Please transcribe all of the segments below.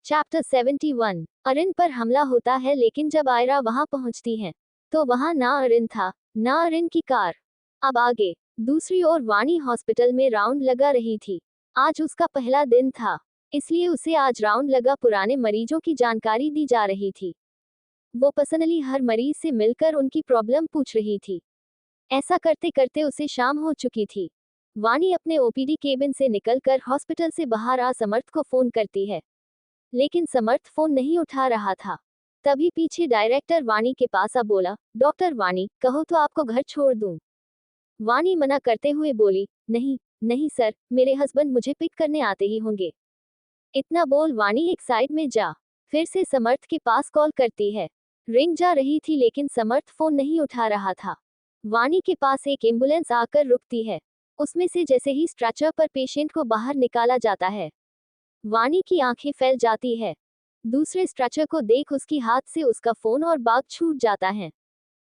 Chapter 71। अरिन पर हमला होता है, लेकिन जब आयरा वहां पहुंचती है तो वहां ना अरिन था, ना अरिन की कार। अब आगे। दूसरी ओर वाणी हॉस्पिटल में राउंड लगा रही थी। आज उसका पहला दिन था, इसलिए उसे आज राउंड लगा पुराने मरीजों की जानकारी दी जा रही थी। वो पर्सनली हर मरीज से मिलकर उनकी प्रॉब्लम पूछ रही थी। ऐसा करते करते उसे शाम हो चुकी थी। वाणी अपने ओपीडी केबिन से निकलकर हॉस्पिटल से बाहर आ समर्थ को फोन करती है, लेकिन समर्थ फोन नहीं उठा रहा था। तभी पीछे डायरेक्टर वाणी के पास आ बोला, डॉक्टर वाणी, कहो तो आपको घर छोड़ दूं। वाणी मना करते हुए बोली, नहीं नहीं सर, मेरे हस्बैंड मुझे पिक करने आते ही होंगे। इतना बोल वाणी एक साइड में जा फिर से समर्थ के पास कॉल करती है। रिंग जा रही थी, लेकिन समर्थ फोन नहीं उठा रहा था। वाणी के पास एक एम्बुलेंस आकर रुकती है। उसमें से जैसे ही स्ट्रेचर पर पेशेंट को बाहर निकाला जाता है, वाणी की आंखें फैल जाती है। दूसरे स्ट्रेचर को देख उसकी हाथ से उसका फोन और बैग छूट जाता है।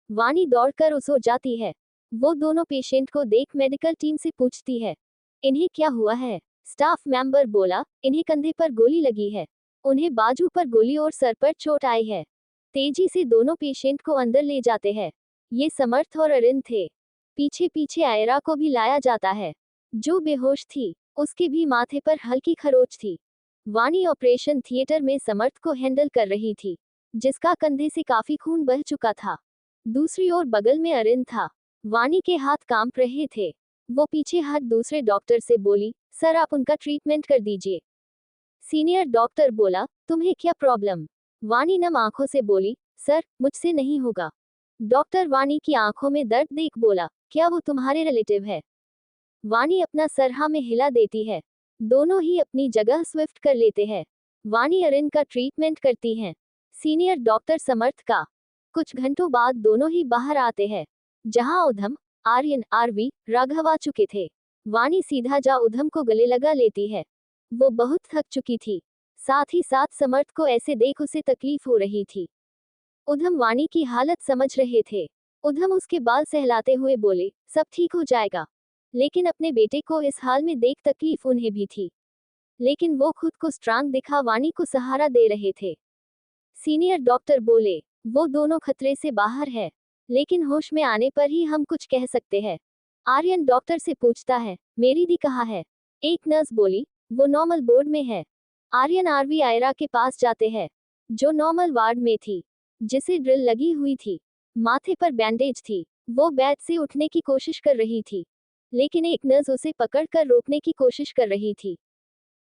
वाणी दौड़कर उस ओर जाती है। वो दोनों पेशेंट को देख मेडिकल टीम से पूछती है, इन्हें क्या हुआ है। स्टाफ मेंबर बोला, इन्हें कंधे पर गोली लगी है, उन्हें बाजू पर गोली और सर पर चोट आई है। तेजी से दोनों पेशेंट को अंदर ले जाते हैं। ये समर्थ और अरिन थे। पीछे पीछे आयरा को भी लाया जाता है, जो बेहोश थी। उसके भी माथे पर हल्की खरोच थी। वाणी ऑपरेशन थिएटर में समर्थ को हैंडल कर रही थी, जिसका कंधे से काफी खून बह चुका था। दूसरी ओर बगल में अरिन था। वाणी के हाथ कांप रहे थे। वो पीछे हाथ दूसरे डॉक्टर से बोली, सर आप उनका ट्रीटमेंट कर दीजिए। सीनियर डॉक्टर बोला, तुम्हें क्या प्रॉब्लम। वाणी नम आंखों से बोली, सर मुझसे नहीं होगा। डॉक्टर वाणी की आंखों में दर्द देख बोला, क्या वो तुम्हारे रिलेटिव है। वाणी अपना सर हाँ में हिला देती है। दोनों ही अपनी जगह स्विफ्ट कर लेते हैं। वाणी अरिन का ट्रीटमेंट करती हैं, सीनियर डॉक्टर समर्थ का। कुछ घंटों बाद दोनों ही बाहर आते हैं, जहां उधम, आर्यन, आरवी, राघव आ चुके थे। वाणी सीधा जा उधम को गले लगा लेती है। वो बहुत थक चुकी थी, साथ ही साथ समर्थ को ऐसे देख उसे तकलीफ हो रही थी। उधम वाणी की हालत समझ रहे थे। उधम उसके बाल सहलाते हुए बोले, सब ठीक हो जाएगा। लेकिन अपने बेटे को इस हाल में देख तकलीफ उन्हें भी थी, लेकिन वो खुद को स्ट्रांग दिखा वाणी को सहारा दे रहे थे। सीनियर डॉक्टर बोले, वो दोनों खतरे से बाहर है, लेकिन होश में आने पर ही हम कुछ कह सकते हैं। आर्यन डॉक्टर से पूछता है, मेरी दी कहाँ है। एक नर्स बोली, वो नॉर्मल बोर्ड में है। आर्यन आरवी आयरा के पास जाते हैं, जो नॉर्मल वार्ड में थी, जिसे ड्रिल लगी हुई थी, माथे पर बैंडेज थी। वो बेड से उठने की कोशिश कर रही थी, लेकिन एक नर्स उसे पकड़कर रोकने की कोशिश कर रही थी।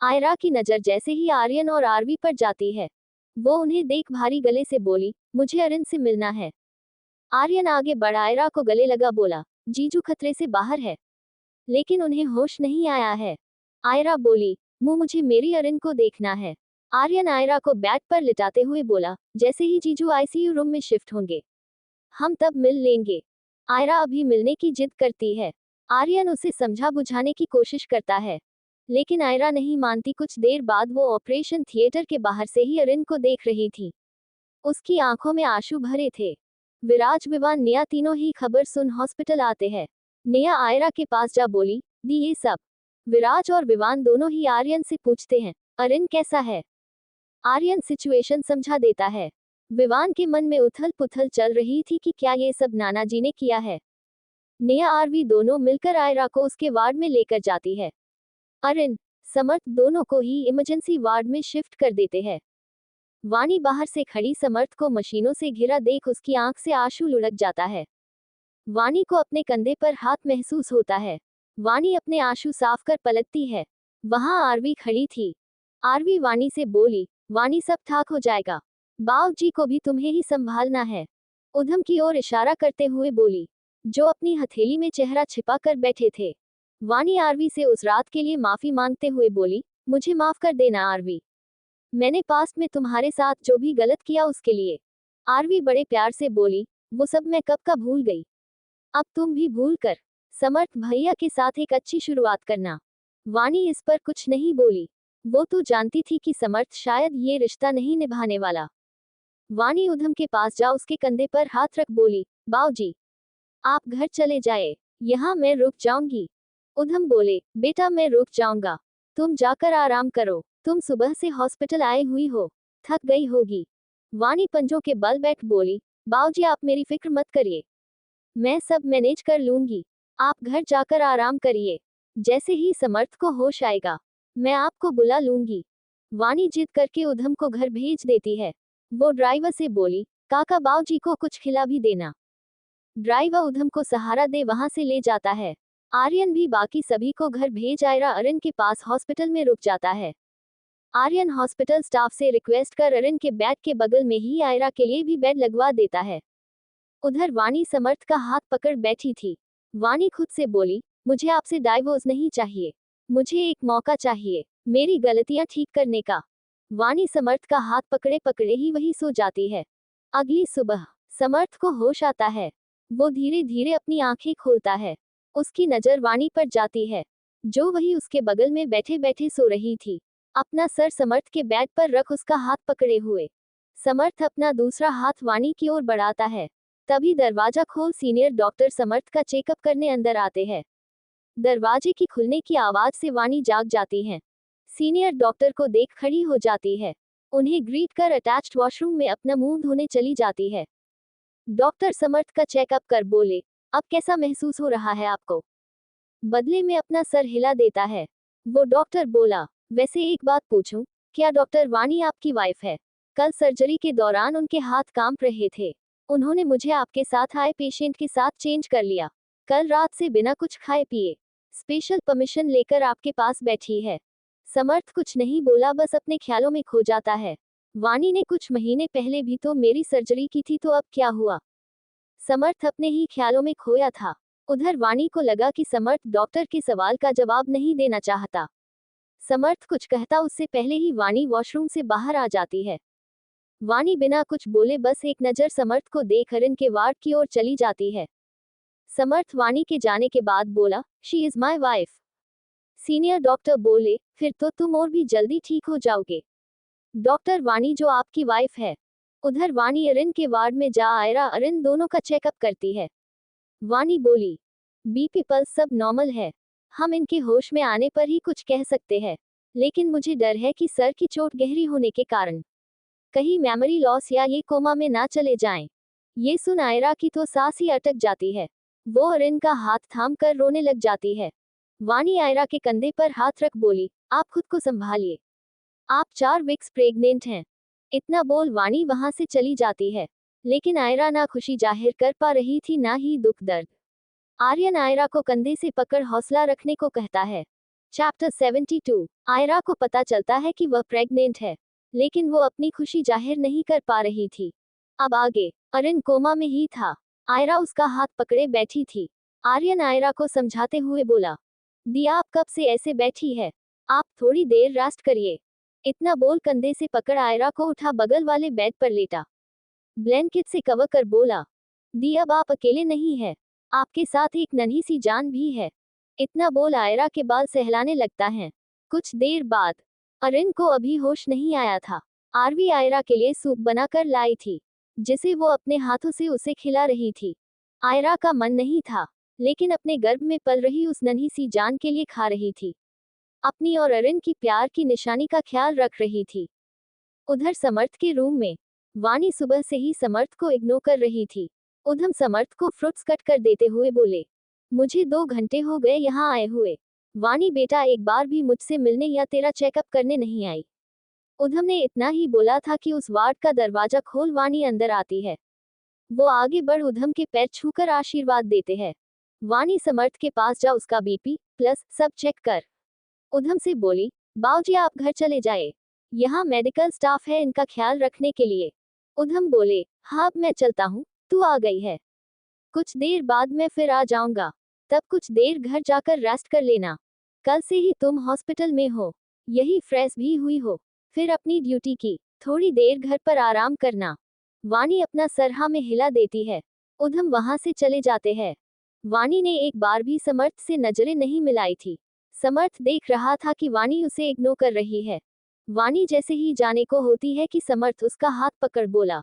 आयरा की नजर जैसे ही आर्यन और आरवी पर जाती है, वो उन्हें देख भारी गले से बोली, मुझे अरिन से मिलना है। आर्यन आगे बढ़ आयरा को गले लगा बोला, जीजू खतरे से बाहर है, लेकिन उन्हें होश नहीं आया है। आयरा बोली, मुझे मेरी अरिन को देखना है। आर्यन आयरा को बेड पर लिटाते हुए बोला, जैसे ही जीजू आईसीयू रूम में शिफ्ट होंगे, हम तब मिल लेंगे। आयरा अभी मिलने की जिद करती है। आर्यन उसे समझा बुझाने की कोशिश करता है, लेकिन आयरा नहीं मानती। कुछ देर बाद वो ऑपरेशन थिएटर के बाहर से ही अरिन को देख रही थी। उसकी आंखों में आंसू भरे थे। विराज, विवान, नेहा तीनों ही खबर सुन हॉस्पिटल आते हैं। नेहा आयरा के पास जा बोली, दी ये सब। विराज और विवान दोनों ही आर्यन से पूछते हैं, अरिन कैसा है। आर्यन सिचुएशन समझा देता है। विवान के मन में उथल पुथल चल रही थी कि क्या ये सब नाना जी ने किया है। नेहा आरवी दोनों मिलकर आयरा को उसके वार्ड में लेकर जाती है। अरिन, समर्थ दोनों को ही इमरजेंसी वार्ड में शिफ्ट कर देते हैं। वाणी बाहर से खड़ी समर्थ को मशीनों से घिरा देख उसकी आंख से आंसू लुढ़क जाता है। वाणी को अपने कंधे पर हाथ महसूस होता है। वाणी अपने आंसू साफ कर पलटती है। वहां आरवी खड़ी थी। आरवी वाणी से बोली, वाणी सब ठाक हो जाएगा, बाव जी को भी तुम्हें ही संभालना है। उधम की ओर इशारा करते हुए बोली, जो अपनी हथेली में चेहरा छिपा कर बैठे थे। वाणी आरवी से उस रात के लिए माफी मांगते हुए बोली, मुझे माफ कर देना आरवी, मैंने पास्ट में तुम्हारे साथ जो भी गलत किया उसके लिए। आरवी बड़े प्यार से बोली, वो सब मैं कब का भूल गई, अब तुम भी भूल कर समर्थ भैया के साथ एक अच्छी शुरुआत करना। वाणी इस पर कुछ नहीं बोली। वो तो जानती थी कि समर्थ शायद ये रिश्ता नहीं निभाने वाला। वाणी उधम के पास जा उसके कंधे पर हाथ रख बोली, बाऊजी, आप घर चले जाए, यहाँ मैं रुक जाऊंगी। उधम बोले, बेटा मैं रुक जाऊंगा, तुम जाकर आराम करो। तुम सुबह से हॉस्पिटल आए हुई हो, थक गई होगी। वाणी पंजों के बल बैठ बोली, बाऊजी आप मेरी फिक्र मत करिए, मैं सब मैनेज कर लूंगी, आप घर जाकर आराम करिए, जैसे ही समर्थ को होश आएगा मैं आपको बुला लूंगी। वाणी जिद करके उधम को घर भेज देती है। वो ड्राइवर से बोली, काका बाऊजी को कुछ खिला भी देना। ड्राइवर उधम को सहारा दे वहां से ले जाता है। आर्यन भी बाकी सभी को घर भेज आयरा अरुण के पास हॉस्पिटल में रुक जाता है। आर्यन हॉस्पिटल स्टाफ से रिक्वेस्ट कर अरुण के बेड के बगल में ही आयरा के लिए भी बेड लगवा देता है। उधर वाणी समर्थ का हाथ पकड़ बैठी थी। वाणी खुद से बोली, मुझे आपसे डाइवोर्स नहीं चाहिए, मुझे एक मौका चाहिए मेरी गलतियां ठीक करने का। वाणी समर्थ का हाथ पकड़े पकड़े ही वही सो जाती है। अगली सुबह समर्थ को होश आता है। वो धीरे धीरे अपनी आंखें खोलता है। उसकी नजर वाणी पर जाती है, जो वही उसके बगल में बैठे बैठे सो रही थी, अपना सर समर्थ के बेड पर रख उसका हाथ पकड़े हुए। समर्थ अपना दूसरा हाथ वाणी की ओर बढ़ाता है। तभी दरवाजा खोल सीनियर डॉक्टर समर्थ का चेकअप करने अंदर आते हैं। दरवाजे की खुलने की आवाज से वाणी जाग जाती है। सीनियर डॉक्टर को देख खड़ी हो जाती है। उन्हें ग्रीट कर अटैच्ड वॉशरूम में अपना मुंह धोने चली जाती है। डॉक्टर समर्थ का चेकअप कर बोले, अब कैसा महसूस हो रहा है आपको? बदले में अपना सर हिला देता है। वो डॉक्टर बोला, वैसे एक बात पूछूं, क्या डॉक्टर वाणी आपकी वाइफ है? कल सर्जरी के दौरान उनके हाथ कांप रहे थे, उन्होंने मुझे आपके साथ आए पेशेंट के साथ चेंज कर लिया। कल रात से बिना कुछ खाए पिए स्पेशल परमिशन लेकर आपके पास बैठी है। समर्थ कुछ नहीं बोला, बस अपने ख्यालों में खो जाता है। वाणी ने कुछ महीने पहले भी तो मेरी सर्जरी की थी, तो अब क्या हुआ? समर्थ अपने ही ख्यालों में खोया था। उधर वाणी को लगा कि समर्थ डॉक्टर के सवाल का जवाब नहीं देना चाहता। समर्थ कुछ कहता उससे पहले ही वाणी वॉशरूम से बाहर आ जाती है। वाणी बिना कुछ बोले बस एक नजर समर्थ को देख अरुण के वार्ड की ओर चली जाती है। समर्थ वाणी के जाने के बाद बोला, she is my wife. Senior doctor बोले, फिर तो तुम और भी जल्दी ठीक हो जाओगे। डॉक्टर वाणी जो आपकी वाइफ है। उधर वाणी अरुण के वार्ड में जा आयरा अरुण दोनों का चेकअप करती है। वाणी बोली, बीपी पल्स सब नॉर्मल है, हम इनके होश में आने पर ही कुछ कह सकते हैं, लेकिन मुझे डर है कि सर की चोट गहरी होने के कारण कहीं मेमोरी लॉस या ये कोमा में ना चले जाएं। ये सुन आयरा की तो सांस ही अटक जाती है। वो अरुण का हाथ थाम कर रोने लग जाती है। वाणी आयरा के कंधे पर हाथ रख बोली, आप खुद को संभालिए, आप 4 वीक्स प्रेग्नेंट हैं। इतना बोल वाणी वहां से चली जाती है। लेकिन आयरा ना खुशी जाहिर कर पा रही थी ना ही दुख दर्द। आर्यन आयरा को कंधे से पकड़ हौसला रखने को कहता है। चैप्टर 72। आयरा को पता चलता है कि वह प्रेग्नेंट है, लेकिन वो अपनी खुशी जाहिर नहीं कर पा रही थी। अब आगे अरुण कोमा में ही था। आयरा उसका हाथ पकड़े बैठी थी। आर्यन आयरा को समझाते हुए बोला, दिया आप कब से ऐसे बैठी है, आप थोड़ी देर रेस्ट करिए। इतना बोल कंधे से पकड़ आयरा को उठा बगल वाले बेड पर लेटा, ब्लैंकेट से कवर कर बोला, दी अब आप अकेले नहीं है, आपके साथ एक नन्ही सी जान भी है। इतना बोल आयरा के बाल सहलाने लगता है। कुछ देर बाद अरुण को अभी होश नहीं आया था। आरवी आयरा के लिए सूप बनाकर लाई थी, जिसे वो अपने हाथों से उसे खिला रही थी। आयरा का मन नहीं था, लेकिन अपने गर्भ में पल रही उस नन्ही सी जान के लिए खा रही थी। अपनी और अरुण की प्यार की निशानी का ख्याल रख रही थी। उधर समर्थ के रूम में वाणी सुबह से ही समर्थ को इग्नोर कर रही थी। उधम समर्थ को फ्रूट्स कट कर देते हुए बोले, मुझे 2 घंटे हो गए यहाँ आए हुए। वाणी बेटा एक बार भी मुझसे मिलने या तेरा चेकअप करने नहीं आई। उधम ने इतना ही बोला था कि उस वार्ड का दरवाजा खोल वाणी अंदर आती है। वो आगे बढ़ उधम के पैर छूकर आशीर्वाद देते हैं। वाणी समर्थ के पास जा उसका बीपी प्लस सब चेक कर। उधम से बोली, बाऊजी आप घर चले जाए, यहाँ मेडिकल स्टाफ है इनका ख्याल रखने के लिए। उधम बोले, हाँ अब मैं चलता हूँ, तू आ गई है, कुछ देर बाद मैं फिर आ जाऊंगा, तब कुछ देर घर जाकर रेस्ट कर लेना। कल से ही तुम हॉस्पिटल में हो, यही फ्रेश भी हुई हो, फिर अपनी ड्यूटी की, थोड़ी देर घर पर आराम करना। वाणी अपना सर हाँ में हिला देती है। उधम वहां से चले जाते हैं। वाणी ने एक बार भी समर्थ से नजरें नहीं मिलाई थी। समर्थ देख रहा था कि वाणी उसे इग्नोर कर रही है। वाणी जैसे ही जाने को होती है कि समर्थ उसका हाथ पकड़ बोला,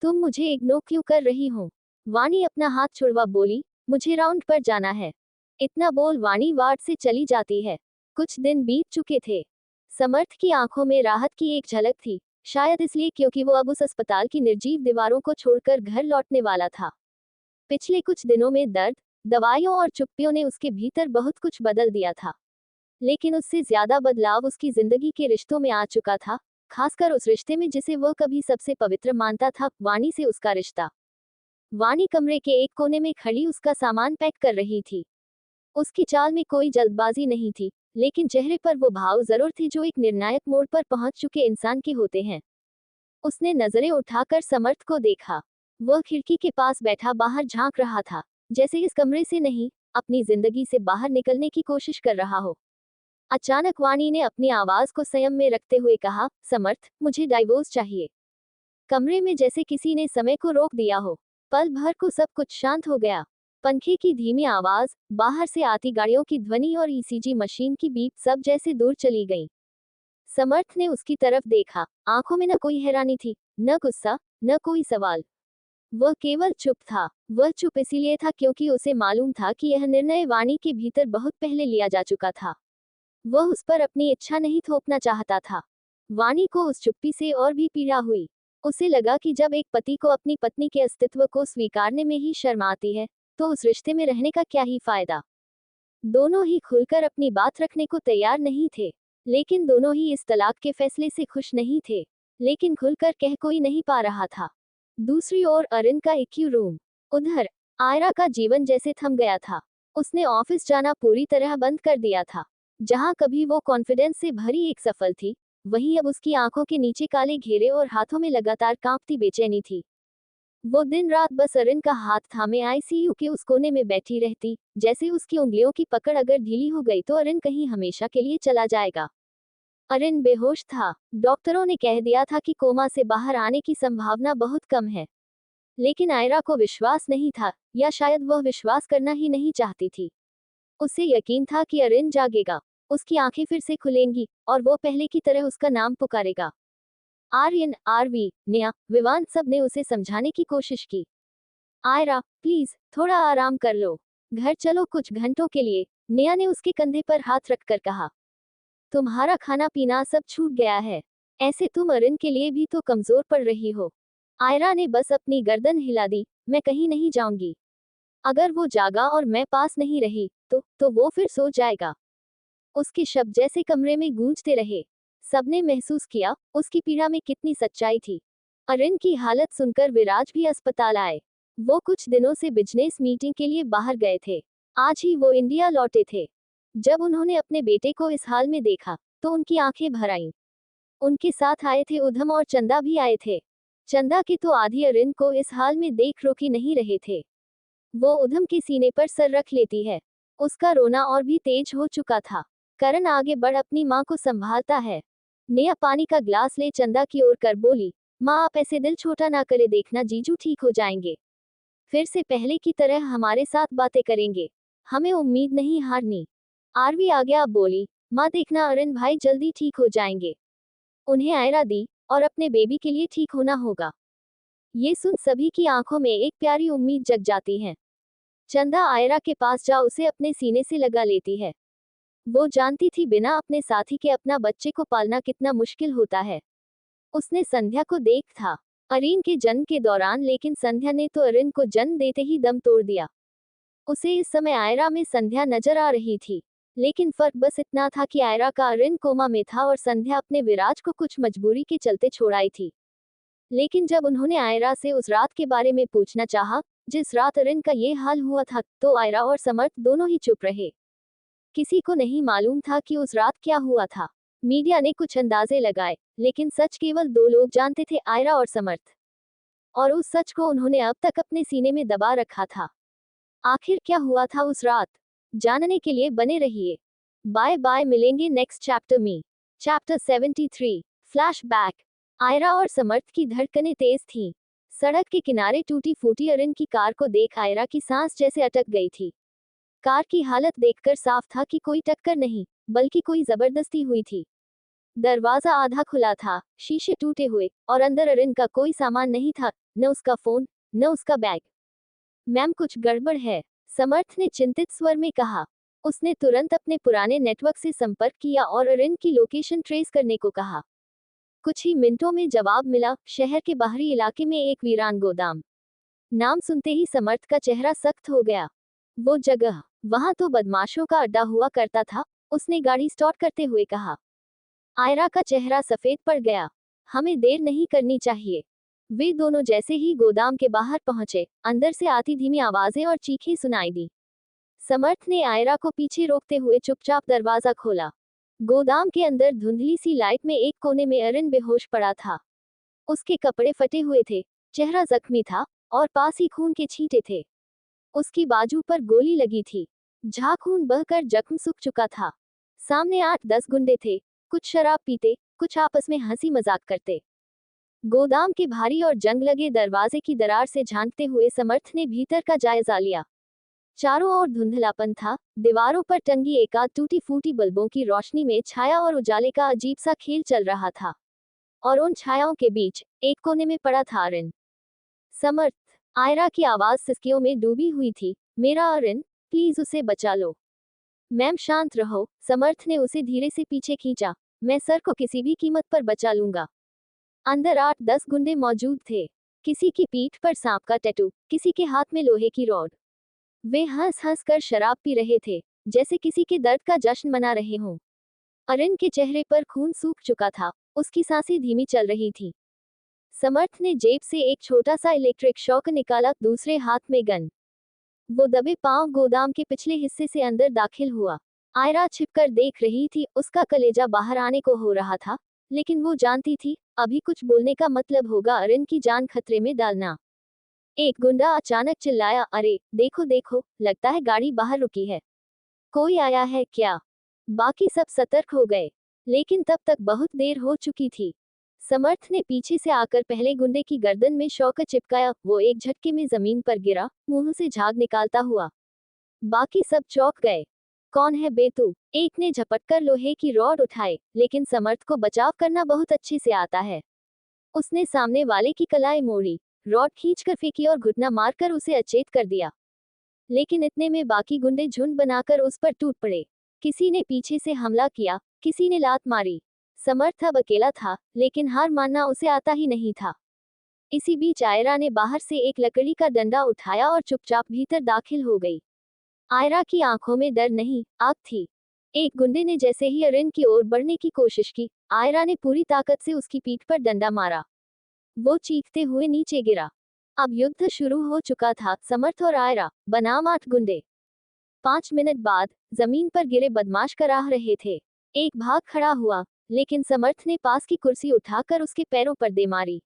तुम मुझे इग्नोर क्यों कर रही हो? वाणी अपना हाथ छुड़वा बोली, मुझे राउंड पर जाना है। इतना बोल वाणी वार्ड से चली जाती है। कुछ दिन बीत चुके थे। समर्थ की आंखों में राहत की एक झलक थी, शायद इसलिए क्योंकि वो अब उस अस्पताल की निर्जीव दीवारों को छोड़कर घर लौटने वाला था। पिछले कुछ दिनों में दर्द, दवाइयों और चुप्पियों ने उसके भीतर बहुत कुछ बदल दिया था। लेकिन उससे ज्यादा बदलाव उसकी जिंदगी के रिश्तों में आ चुका था, खासकर उस रिश्ते में जिसे वह कभी सबसे पवित्र मानता था, वाणी से उसका रिश्ता। वाणी कमरे के एक कोने में खड़ी उसका सामान पैक कर रही थी। उसकी चाल में कोई जल्दबाजी नहीं थी, लेकिन चेहरे पर वो भाव जरूर थे जो एक निर्णायक मोड़ पर पहुंच चुके इंसान के होते हैं। उसने नजरें उठाकर समर्थ को देखा। वह खिड़की के पास बैठा बाहर झांक रहा था, जैसे इस कमरे से नहीं, अपनी जिंदगी से बाहर निकलने की कोशिश कर रहा हो। अचानक वाणी ने अपनी आवाज को संयम में रखते हुए कहा, समर्थ, मुझे डाइवोर्स चाहिए। कमरे में जैसे किसी ने समय को रोक दिया हो। पल भर को सब कुछ शांत हो गया। पंखे की धीमी आवाज, बाहर से आती गाड़ियों की ध्वनि और ईसीजी मशीन की बीप सब जैसे दूर चली गई। समर्थ ने उसकी तरफ देखा, आंखों में न कोई हैरानी थी, न गुस्सा, न कोई सवाल। वह केवल चुप था। वह चुप इसीलिए था क्योंकि उसे मालूम था कि यह निर्णय वाणी के भीतर बहुत पहले लिया जा चुका था। वह उस पर अपनी इच्छा नहीं थोपना चाहता था। वाणी को उस चुप्पी से और भी पीड़ा हुई। उसे लगा कि जब एक पति को अपनी पत्नी के अस्तित्व को स्वीकारने में ही शर्म आती है, तो उस रिश्ते में रहने का क्या ही फायदा। दोनों ही खुलकर अपनी बात रखने को तैयार नहीं थे, लेकिन दोनों ही इस तलाक के फैसले से खुश नहीं थे, लेकिन खुलकर कह कोई नहीं पा रहा था। दूसरी ओर अरिन का एक्यू रूम। उधर आयरा का जीवन जैसे थम गया था। उसने ऑफिस जाना पूरी तरह बंद कर दिया था। जहां कभी वो कॉन्फिडेंस से भरी एक सफल थी, वहीं अब उसकी आंखों के नीचे काले घेरे और हाथों में लगातार कांपती बेचैनी थी। वो दिन रात बस अरिन का हाथ थामे आईसीयू के उस कोने में बैठी रहती, जैसे उसकी उंगलियों की पकड़ अगर ढीली हो गई तो अरिन कहीं हमेशा के लिए चला जाएगा। अरिन बेहोश था। डॉक्टरों ने कह दिया था कि कोमा से बाहर आने की संभावना बहुत कम है। लेकिन आयरा को विश्वास नहीं था, या शायद वह विश्वास करना ही नहीं चाहती थी। उसे यकीन था कि अरिन जागेगा, उसकी आंखें फिर से खुलेंगी, और वो पहले की तरह उसका नाम पुकारेगा। आर्यन, आरवी, नेहा, विवान सब ने उसे समझाने की कोशिश की। आयरा, प्लीज थोड़ा आराम कर लो, घर चलो कुछ घंटों के लिए, नेहा ने उसके कंधे पर हाथ रखकर कहा। तुम्हारा खाना पीना सब छूट गया है, ऐसे तुम अरिन के लिए भी तो कमजोर पड़ रही हो। आयरा ने बस अपनी गर्दन हिला दी। मैं कहीं नहीं जाऊंगी। अगर वो जागा और मैं पास नहीं रही, तो वो फिर सो जाएगा। उसके शब्द जैसे कमरे में गूंजते रहे। सबने महसूस किया, उसकी पीड़ा में कितनी सच्चाई थी। अरिन की हालत सुनकर विराज भी अस्पताल आए। वो कुछ दिनों से बिजनेस मीटिंग के लिए बाहर गए थे। आज ही वो इंडिया लौटे थे। जब उन्होंने अपने बेटे को इस हाल में देखा, तो उनकी आंखें भर आईं। उनके साथ आए थे उधम और चंदा भी आए थे। चंदा की तो आधी अरिन को इस हाल में देख रोक ही नहीं रहे थे। वो उधम के सीने पर सर रख लेती है। उसका रोना और भी तेज हो चुका था। करण आगे बढ़ अपनी माँ को संभालता है। नेहा पानी का ग्लास ले चंदा की ओर कर बोली, माँ आप ऐसे दिल छोटा ना करे, देखना जीजू ठीक हो जाएंगे। फिर से पहले की तरह हमारे साथ बातें करेंगे। हमें उम्मीद नहीं हारनी। आरवी आ गया, अब बोली, माँ देखना अरिन भाई जल्दी ठीक हो जाएंगे। उन्हें आयरा दी, और अपने बेबी के लिए ठीक होना होगा। ये सुन सभी की आंखों में एक प्यारी उम्मीद जग जाती है। चंदा आयरा के पास जा उसे अपने सीने से लगा लेती है। वो जानती थी बिना अपने साथी के अपना बच्चे को पालना कितना मुश्किल होता है। उसने संध्या को देख था अरिन के जन्म के दौरान, लेकिन संध्या ने तो अरिन को जन्म देते ही दम तोड़ दिया। उसे इस समय आयरा में संध्या नजर आ रही थी, लेकिन फर्क बस इतना था कि आयरा का अरिन कोमा में था और संध्या अपने विराज को कुछ मजबूरी के चलते छोड़ आई थी। लेकिन जब उन्होंने आयरा से उस रात के बारे में पूछना चाहा, जिस रात अरिन का ये हाल हुआ था, तो आयरा और समर्थ दोनों ही चुप रहे। किसी को नहीं मालूम था कि उस रात क्या हुआ था। मीडिया ने कुछ अंदाजे लगाए, लेकिन सच केवल दो लोग जानते थे, आयरा और समर्थ। और उस सच को उन्होंने अब तक अपने सीने में दबा रखा था। आखिर क्या हुआ था उस रात, जानने के लिए बने रहिए। बाय बाय, मिलेंगे नेक्स्ट चैप्टर में। Chapter 73, flashback. आयरा और समर्थ की धड़कनें तेज थीं। सड़क के किनारे टूटी फूटी अरिन की कार को देख आयरा की सांस जैसे अटक गई थी। कार की हालत देखकर साफ था कि कोई टक्कर नहीं, बल्कि कोई जबरदस्ती हुई थी। दरवाजा आधा खुला था, शीशे टूटे हुए, और अंदर अरिन का कोई सामान नहीं था, न उसका फोन, न उसका बैग। मैम कुछ गड़बड़ है, समर्थ ने चिंतित स्वर में कहा। उसने तुरंत अपने पुराने नेटवर्क से संपर्क किया और अरिन की लोकेशन ट्रेस करने को कहा। कुछ ही मिनटों में जवाब मिला, शहर के बाहरी इलाके में एक वीरान गोदाम। नाम सुनते ही समर्थ का चेहरा सख्त हो गया। वो जगह, वहां तो बदमाशों का अड्डा हुआ करता था। उसने गाड़ी स्टार्ट करते हुए कहा। आयरा का चेहरा सफेद पड़ गया। हमें देर नहीं करनी चाहिए। वे दोनों जैसे ही गोदाम के बाहर पहुंचे, अंदर से आती धीमी आवाजें और चीखें सुनाई दी। समर्थ ने आयरा को पीछे रोकते हुए चुपचाप दरवाजा खोला। गोदाम के अंदर धुंधली सी लाइट में एक कोने में अरिन बेहोश पड़ा था। उसके कपड़े फटे हुए थे, चेहरा जख्मी था और पास ही खून के छींटे थे। उसकी बाजू पर गोली लगी थी, जहां खून बहकर जख्म सूख चुका था। सामने 8-10 गुंडे थे, कुछ शराब पीते, कुछ आपस में हंसी मजाक करते। गोदाम के भारी और जंग लगे दरवाजे की दरार से झांकते हुए समर्थ ने भीतर का जायजा लिया। चारों ओर धुंधलापन था, दीवारों पर टंगी एकाध टूटी फूटी बल्बों की रोशनी में छाया और उजाले का अजीब सा खेल चल रहा था। और उन छायाओं के बीच एक कोने में पड़ा था अरिन। समर्थ, आयरा की आवाज सिसकियों में डूबी हुई थी। मेरा अरिन, प्लीज उसे बचा लो। मैम शांत रहो। समर्थ ने उसे धीरे से पीछे खींचा। मैं सर को किसी भी कीमत पर बचा लूंगा। अंदर 8-10 गुंडे मौजूद थे। किसी की पीठ पर सांप का टैटू, किसी के हाथ में लोहे की रॉड। वे हंस हंस कर शराब पी रहे थे, जैसे किसी के दर्द का जश्न मना रहे हों। अरिन के चेहरे पर खून सूख चुका था, उसकी सांसें धीमी चल रही थी। समर्थ ने जेब से एक छोटा सा इलेक्ट्रिक शॉक निकाला, दूसरे हाथ में गन। वो दबे पांव गोदाम के पिछले हिस्से से अंदर दाखिल हुआ। आयरा छिपकर देख रही थी, उसका कलेजा बाहर आने को हो रहा था, लेकिन वो जानती थी, अभी कुछ बोलने का मतलब होगा अरिन की जान खतरे में डालना। एक गुंडा अचानक चिल्लाया, अरे देखो देखो, लगता है गाड़ी बाहर रुकी है। कोई आया है क्या? बाकी सब सतर्क हो गए, लेकिन तब तक बहुत देर हो चुकी थी। समर्थ ने पीछे से आकर पहले गुंडे की गर्दन में शॉकर चिपकाया। वो एक झटके में जमीन पर गिरा, मुंह से झाग निकालता हुआ। बाकी सब चौंक गए। कौन है बे तू? एक ने झपटकर लोहे की रॉड उठाए, लेकिन समर्थ को बचाव करना बहुत अच्छे से आता है। उसने सामने वाले की कलाई मोड़ी, रॉड खींचकर फेंकी और घुटना मारकर उसे अचेत कर दिया। लेकिन इतने में बाकी गुंडे झुंड बनाकर उस पर टूट पड़े। किसी ने पीछे से हमला किया, किसी ने लात मारी। समर्थ अब अकेला था, लेकिन हार मानना उसे आता ही नहीं था। इसी बीच आयरा ने बाहर से एक लकड़ी का डंडा उठाया और चुपचाप भीतर दाखिल हो गई। आयरा की आंखों में डर नहीं, आग थी। एक गुंडे ने जैसे ही अरिन की ओर बढ़ने की कोशिश की, आयरा ने पूरी ताकत से उसकी पीठ पर डंडा मारा। वो चीखते हुए नीचे गिरा। अब युद्ध शुरू हो चुका था, समर्थ और आयरा बनाम 8 गुंडे। 5 मिनट बाद जमीन पर गिरे बदमाश कराह रहे थे। एक भाग खड़ा हुआ, लेकिन समर्थ ने पास की कुर्सी उठाकर उसके पैरों पर दे मारी।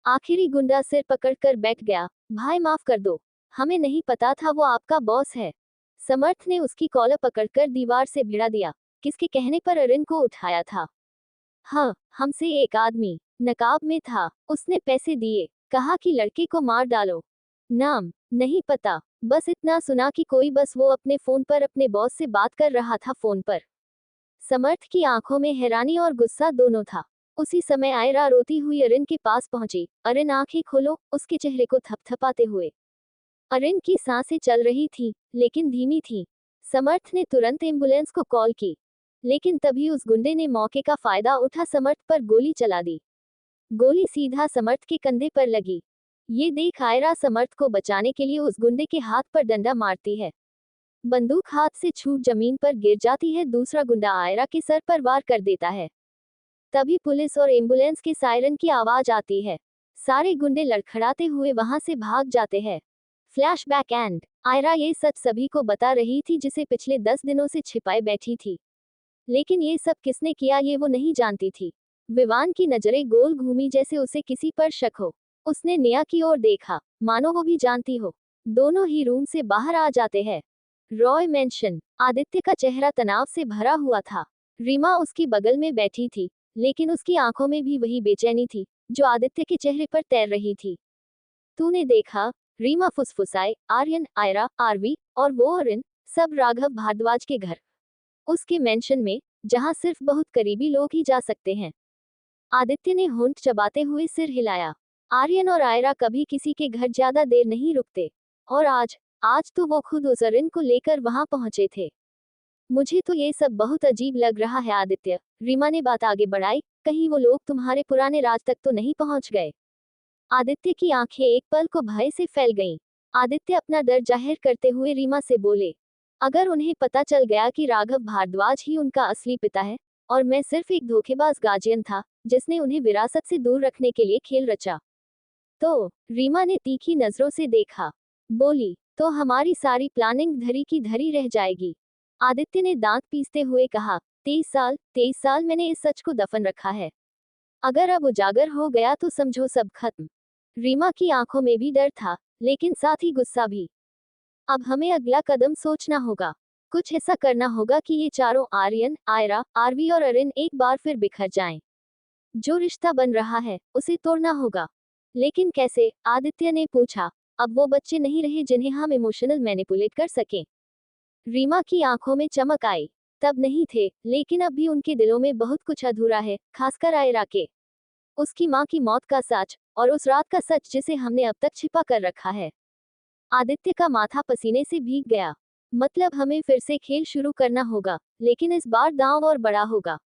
आखिरी गुंडा सिर पकड़कर बैठ गया। भाई माफ कर दो, हमें नहीं पता था वो आपका बॉस है। समर्थ ने उसकी कॉलर पकड़कर दीवार से भिड़ा दिया। किसके कहने पर अरिन को उठाया था? हाँ, हमसे एक आदमी नकाब में था। उसने पैसे दिए, कहा कि लड़के को मार डालो। नाम नहीं पता, बस इतना सुना कि कोई बस वो अपने फोन पर अपने बॉस से बात कर रहा था फोन पर। समर्थ की आंखों में हैरानी और गुस्सा दोनों था। उसी समय आयरा रोती हुई अरिन के पास पहुंची। अरिन आंखें खोलो, उसके चेहरे को थपथपाते हुए। अरिन की सांसें चल रही थी, लेकिन धीमी थी। समर्थ ने तुरंत एम्बुलेंस को कॉल की, लेकिन तभी उस गुंडे ने मौके का फायदा उठा समर्थ पर गोली चला दी। गोली सीधा समर्थ के कंधे पर लगी। ये देख आयरा समर्थ को बचाने के लिए उस गुंडे के हाथ पर डंडा मारती है। बंदूक हाथ से छूट जमीन पर गिर जाती है। दूसरा गुंडा आयरा के सर पर वार कर देता है। तभी पुलिस और एम्बुलेंस के सायरन की आवाज आती है। सारे गुंडे लड़खड़ाते हुए वहां से भाग जाते हैं। फ्लैशबैक एंड आयरा ये सच सभी को बता रही थी, जिसे पिछले 10 दिनों से छिपाए बैठी थी। लेकिन ये सब किसने किया ये वो नहीं जानती थी। विवान की नजरें गोल घूमी, जैसे उसे किसी पर शक हो। उसने नेहा की ओर देखा, मानो वो भी जानती हो। दोनों ही रूम से बाहर आ जाते हैं। रॉय मेंशन। आदित्य का चेहरा तनाव से भरा हुआ था। रीमा उसकी बगल में बैठी थी, लेकिन उसकी आंखों में भी वही बेचैनी थी जो आदित्य के चेहरे पर तैर रही थी। तूने देखा? रीमा फुसफुसाए। आर्यन, आयरा, आरवी और वो अरिन, सब राघव भारद्वाज के घर, उसके मेंशन में, जहां सिर्फ बहुत करीबी लोग ही जा सकते हैं। आदित्य ने होंठ चबाते हुए सिर हिलाया। आर्यन और आयरा कभी किसी के घर ज्यादा देर नहीं रुकते, और आज तो वो खुद उस अरिन को लेकर वहां पहुंचे थे। मुझे तो ये सब बहुत अजीब लग रहा है आदित्य। रीमा ने बात आगे बढ़ाई, कहीं वो लोग तुम्हारे पुराने राज तक तो नहीं पहुंच गए। आदित्य की आंखें एक पल को भय से फैल गईं। आदित्य अपना डर जाहिर करते हुए रीमा से बोले, अगर उन्हें पता चल गया कि राघव भारद्वाज ही उनका असली पिता है और मैं सिर्फ एक धोखेबाज गार्जियन था जिसने उन्हें विरासत से दूर रखने के लिए खेल रचा, तो रीमा ने तीखी नजरों से देखा। बोली, तो हमारी सारी प्लानिंग धरी की धरी रह जाएगी। आदित्य ने दांत पीसते हुए कहा, 23 साल मैंने इस सच को दफन रखा है। अगर अब उजागर हो गया तो समझो सब खत्म। रीमा की आंखों में भी डर था, लेकिन साथ ही गुस्सा भी। अब हमें अगला कदम सोचना होगा। कुछ ऐसा करना होगा कि ये चारों आर्यन, आयरा, आरवी और अरिन एक बार फिर बिखर जाएं। जो रिश्ता बन रहा है उसे तोड़ना होगा। लेकिन कैसे? आदित्य ने पूछा। अब वो बच्चे नहीं रहे जिन्हें हम इमोशनल मैनिपुलेट कर सकें। रीमा की आंखों में चमक आई। तब नहीं थे, लेकिन अब भी उनके दिलों में बहुत कुछ अधूरा है, खासकर आयरा के। उसकी माँ की मौत का सच, और उस रात का सच जिसे हमने अब तक छिपा कर रखा है। आदित्य का माथा पसीने से भीग गया। मतलब हमें फिर से खेल शुरू करना होगा, लेकिन इस बार दांव और बड़ा होगा।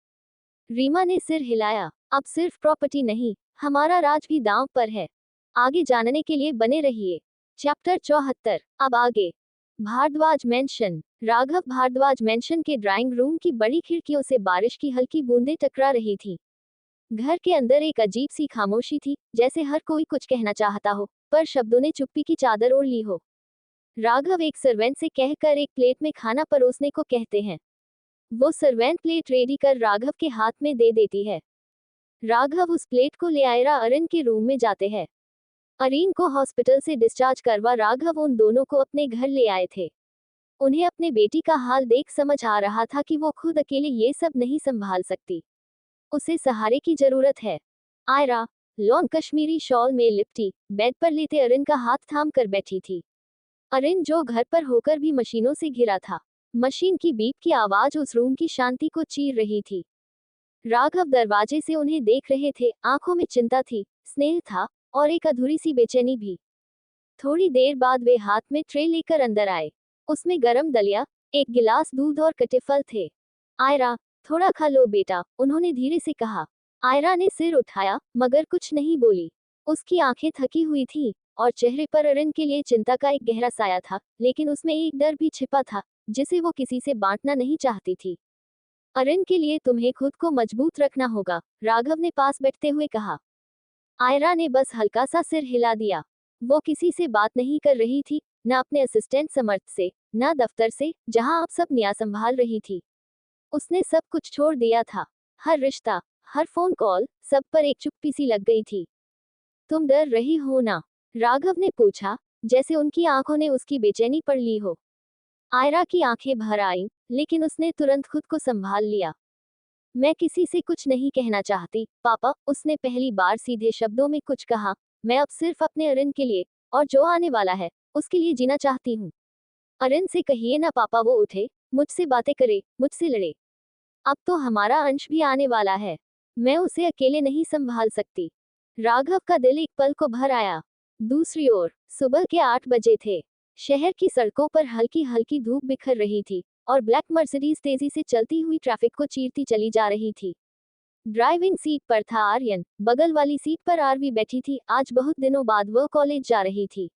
रीमा ने सिर हिलाया। अब सिर्फ प्रॉपर्टी नहीं, हमारा राज भी दांव पर है। आगे जानने के लिए बने रहिए। चैप्टर 74। अब आगे। भारद्वाज मेंशन। राघव भारद्वाज मेंशन के ड्राइंग रूम की बड़ी खिड़कियों से बारिश की हल्की बूंदें टकरा रही थी। घर के अंदर एक अजीब सी खामोशी थी, जैसे हर कोई कुछ कहना चाहता हो, पर शब्दों ने चुप्पी की चादर ओढ़ ली हो। राघव एक सर्वेंट से कहकर एक प्लेट में खाना परोसने को कहते हैं। वो सर्वेंट प्लेट रेडी कर राघव के हाथ में दे देती है। राघव उस प्लेट को ले आयरा अरिन के रूम में जाते हैं। अरीन को हॉस्पिटल से डिस्चार्ज करवा राघव उन दोनों को अपने घर ले आए थे। उन्हें अपने बेटी का हाल देख समझ आ रहा था कि वो खुद अकेले ये सब नहीं संभाल सकती। उसे सहारे की जरूरत है। आयरा लॉन कश्मीरी शॉल में लिपटी बेड पर लेटे अरिन का हाथ थाम कर बैठी थी। अरिन जो घर पर होकर भी मशीनों से घिरा था। मशीन की बीप की आवाज उस रूम की शांति को चीर रही थी। राघव दरवाजे से उन्हें देख रहे थे, आंखों में चिंता थी, स्नेह था, और एक अधूरी सी बेचैनी भी। थोड़ी देर बाद वे हाथ में ट्रे लेकर अंदर आए। उसमें गरम दलिया, एक गिलास दूध और कटे फल थे। आयरा, थोड़ा खा लो बेटा, उन्होंने धीरे से कहा। आयरा ने सिर उठाया, मगर कुछ नहीं बोली। उसकी आंखें थकी हुई थीं, और चेहरे पर अरिन के लिए चिंता का एक गहरा साया था, लेकिन उसमें एक डर भी छिपा था, जिसे वो किसी से बांटना नहीं चाहती थी। अरिन के लिए तुम्हें खुद को मजबूत रखना होगा, राघव ने पास बैठते हुए कहा। आयरा ने बस हल्का सा सिर हिला दिया। वो किसी से बात नहीं कर रही थी, न अपने असिस्टेंट समर्थ से, न दफ्तर से, जहां अब सब निया संभाल रही थी। उसने सब कुछ छोड़ दिया था। हर रिश्ता, हर फोन कॉल, सब पर एक चुप्पी सी लग गई थी। तुम डर रही हो ना? राघव ने पूछा, जैसे उनकी आंखों ने उसकी बेचैनी पढ़ ली हो। आयरा की आंखें भर आईं, लेकिन उसने तुरंत खुद को संभाल लिया। मैं किसी से कुछ नहीं कहना चाहती, पापा, उसने पहली बार सीधे शब्दों में कुछ कहा। मैं अब सिर्फ अपने अरिन के लिए, और जो आने वाला है, उसके लिए जीना चाहती हूँ। अरिन से कहिए ना पापा वो उठे, मुझसे बातें करे, मुझसे लड़े। अब तो हमारा अंश भी आने वाला है। मैं उसे अकेले नहीं संभाल सकती। राघव का दिल एक पल को भर आया। दूसरी ओर, सुबह के 8 बजे थे। शहर की सड़कों पर हल्की हल्की धूप बिखर रही थी, और ब्लैक मर्सिडीज तेजी से चलती हुई ट्रैफिक को चीरती चली जा रही थी। ड्राइविंग सीट पर था आर्यन, बगल वाली सीट पर आरवी बैठी थी। आज बहुत दिनों बाद वह कॉलेज जा रही थी।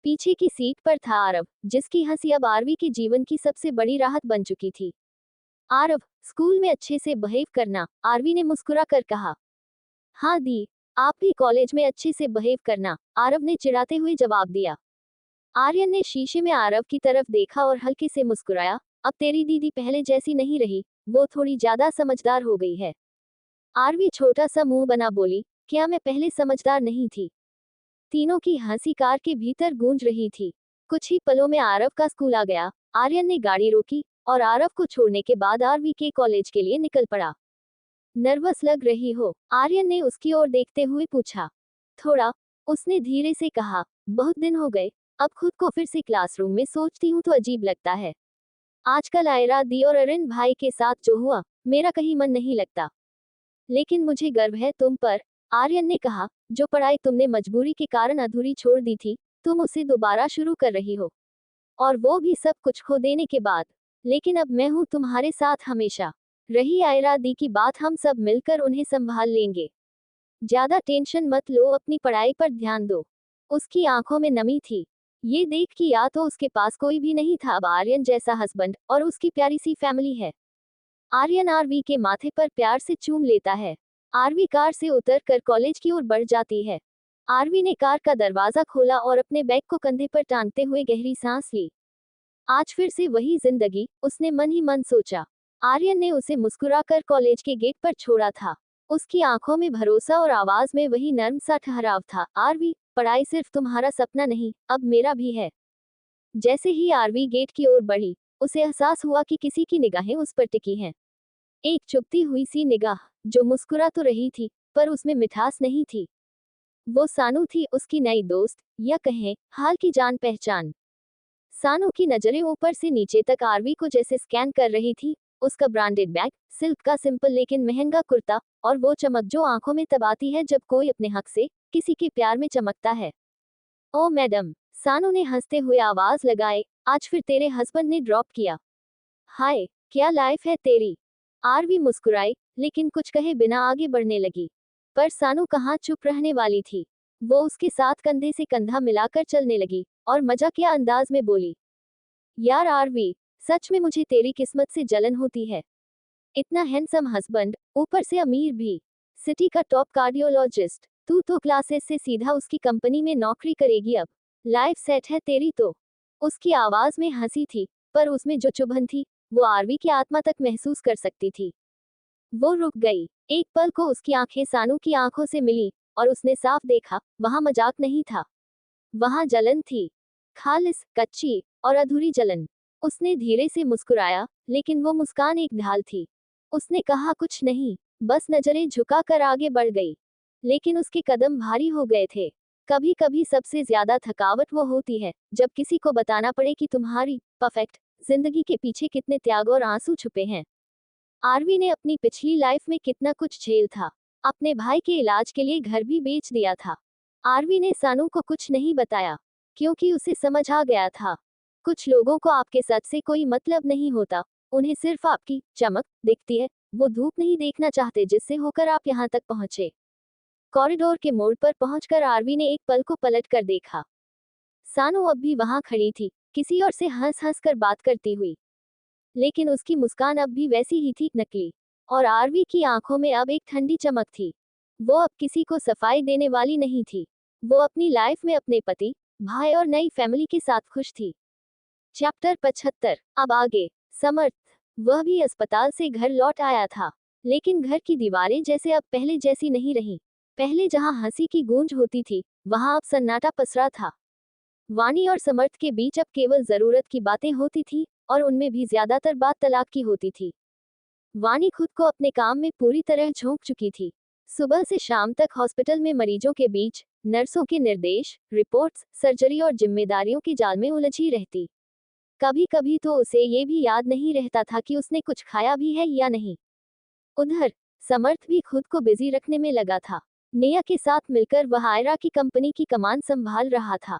पीछे की सीट पर था आरव, जिसकी हंसी अब आरवी के जीवन की सबसे बड़ी राहत बन चुकी थी। आरव, स्कूल में अच्छे से बिहेव करना, आरवी ने मुस्कुरा कर कहा। हाँ दी, आप भी कॉलेज में अच्छे से बिहेव करना, आरव ने चिढ़ाते हुए जवाब दिया। आर्यन ने शीशे में आरव की तरफ देखा और हल्के से मुस्कुराया। अब तेरी दीदी पहले जैसी नहीं रही, वो थोड़ी ज्यादा समझदार हो गई है। आरवी छोटा सा मुंह बना बोली, क्या मैं पहले समझदार नहीं थी? तीनों की हंसी कार के भीतर गूंज रही थी। कुछ ही पलों में आरव का स्कूल आ गया। आर्यन ने गाड़ी रोकी, और आरव को छोड़ने के बाद आरवी के कॉलेज के लिए निकल पड़ा। नर्वस लग रही हो? आर्यन ने उसकी ओर देखते हुए पूछा। थोड़ा, उसने धीरे से कहा। बहुत दिन हो गए, अब खुद को फिर से क्लासरूम में सोचती हूँ तो अजीब लगता है। आजकल आयरा दी और अरिन भाई के साथ जो हुआ, मेरा कहीं मन नहीं लगता। लेकिन मुझे गर्व है तुम पर, आर्यन ने कहा। जो पढ़ाई तुमने मजबूरी के कारण अधूरी छोड़ दी थी, तुम उसे दोबारा शुरू कर रही हो। और वो भी सब कुछ खो देने के बाद। लेकिन अब मैं हूँ तुम्हारे साथ हमेशा। रही आयरा दी की बात, हम सब मिलकर उन्हें संभाल लेंगे। ज्यादा टेंशन मत लो, अपनी पढ़ाई पर ध्यान दो। उसकी आंखों में नमी थी। ये देख कि या तो उसके पास कोई भी नहीं था अब आर्यन जैसा हस्बैंड और उसकी प्यारी सी फैमिली है। आर्यन आरवी के माथे पर प्यार से चूम लेता है। आरवी कार से उतर कर कॉलेज की ओर बढ़ जाती है। आरवी ने कार का दरवाजा खोला और अपने बैग को कंधे पर टांगते हुए गहरी सांस ली। आज फिर से वही जिंदगी, उसने मन ही मन सोचा। आर्यन ने उसे मुस्कुराकर कॉलेज के गेट पर छोड़ा था। उसकी आंखों में भरोसा और आवाज में वही नर्म सा ठहराव था। आरवी, पढ़ाई सिर्फ तुम्हारा सपना नहीं, अब मेरा भी है। जैसे ही आरवी गेट की ओर बढ़ी, उसे एहसास हुआ कि किसी की निगाहें उस पर टिकी हैं। एक चुभती हुई सी निगाह, जो मुस्कुरा तो रही थी, पर उसमें मिठास नहीं थी। वो सानू थी, उसकी नई दोस्त, या कहें हाल की जान पहचान। सानू की नजरें ऊपर से नीचे तक आरवी को जैसे स्कैन कर रही थी। उसका ब्रांडेड बैग, सिल्क का सिंपल लेकिन महंगा कुर्ता, और वो चमक जो आंखों में तब आती है जब कोई अपने हक से किसी के प्यार में चमकता है। ओ मैडम, सानू ने हंसते हुए आवाज लगाए, आज फिर तेरे हस्बैंड ने ड्रॉप किया। हाय, क्या लाइफ है तेरी। आरवी मुस्कुराई, लेकिन कुछ कहे बिना आगे बढ़ने लगी। पर सानू कहाँ चुप रहने वाली थी। वो उसके साथ कंधे से कंधा मिलाकर चलने लगी और मजाकिया अंदाज में बोली, यार आरवी, सच में मुझे तेरी किस्मत से जलन होती है। इतना हैंडसम हस्बैंड, ऊपर से अमीर भी, सिटी का टॉप कार्डियोलॉजिस्ट। तू तो क्लासेस से सीधा उसकी कंपनी में नौकरी करेगी अब। लाइफ सेट है तेरी तो। उसकी आवाज में हंसी थी, पर उसमें जो चुभन थी, वो आरवी की आत्मा तक महसूस कर सकती थी। वो रुक गई। एक पल को उसकी आंखें सानू की आंखों से मिली, और उसने साफ देखा, वहां मजाक नहीं था, वहां जलन थी। खालिस, कच्ची और अधूरी जलन। उसने धीरे से मुस्कुराया, लेकिन वो मुस्कान एक ढाल थी। उसने कहा कुछ नहीं, बस नजरें झुकाकर आगे बढ़ गई। लेकिन उसके कदम भारी हो गए थे। कभी कभी सबसे ज्यादा थकावट वो होती है जब किसी को बताना पड़े कि तुम्हारी परफेक्ट जिंदगी के पीछे कितने त्याग और आंसू छुपे हैं। आरवी ने अपनी पिछली लाइफ में कितना कुछ झेल था। अपने भाई के इलाज के लिए घर भी बेच दिया था। आरवी ने सानू को कुछ नहीं बताया, क्योंकि उसे समझ आ गया था, कुछ लोगों को आपके सच से कोई मतलब नहीं होता, उन्हें सिर्फ आपकी चमक दिखती है। वो धूप नहीं देखना चाहते जिससे होकर आप यहाँ तक पहुंचे। कॉरिडोर के मोड़ पर पहुंचकर आरवी ने एक पल को पलट कर देखा। सानू अब भी वहां खड़ी थी, किसी और से हंस हंस कर बात करती हुई। लेकिन उसकी मुस्कान अब भी वैसी ही थी, नकली। और आरवी की आंखों में अब एक ठंडी चमक थी। वो अब किसी को सफाई देने वाली नहीं थी। वो अपनी लाइफ में अपने पति, भाई और नई फैमिली के साथ खुश थी। चैप्टर 75। अब आगे। समर्थ। वह भी अस्पताल से घर लौट आया था। लेकिन घर की दीवारें जैसे अब पहले जैसी नहीं रहीं। पहले जहां हंसी की गूंज होती थी, वहां अब सन्नाटा पसरा था। वाणी और समर्थ के बीच अब केवल जरूरत की बातें होती थी, और उनमें भी ज्यादातर बात तलाक की होती थी। वाणी खुद को अपने काम में पूरी तरह झोंक चुकी थी। सुबह से शाम तक हॉस्पिटल में मरीजों के बीच, नर्सों के निर्देश, रिपोर्ट्स, सर्जरी और जिम्मेदारियों के जाल में उलझी रहती। कभी कभी तो उसे ये भी याद नहीं रहता था कि उसने कुछ खाया भी है या नहीं। उधर समर्थ भी खुद को बिजी रखने में लगा था। नेहा के साथ मिलकर वह आयरा की कंपनी की कमान संभाल रहा था।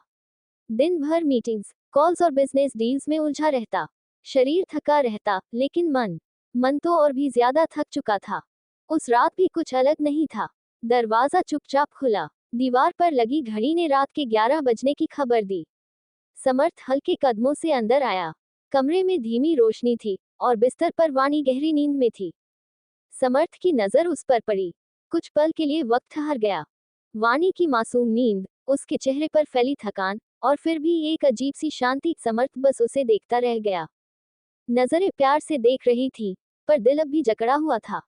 दिन भर मीटिंग्स, कॉल्स और बिजनेस डील्स में उलझा रहता। शरीर थका रहता, लेकिन मन तो और भी ज्यादा थक चुका था। उस रात भी कुछ अलग नहीं था। दरवाजा चुपचाप खुला। दीवार पर लगी घड़ी ने रात के 11 बजने की खबर दी। समर्थ हल्के कदमों से अंदर आया। कमरे में धीमी रोशनी थी, और बिस्तर पर वाणी गहरी नींद में थी। समर्थ की नजर उस पर पड़ी। कुछ पल के लिए वक्त ठहर गया। वाणी की मासूम नींद, उसके चेहरे पर फैली थकान, और फिर भी एक अजीब सी शांति। समर्थ बस उसे देखता रह गया। नजरें प्यार से देख रही थी, पर दिल अब भी जकड़ा हुआ था।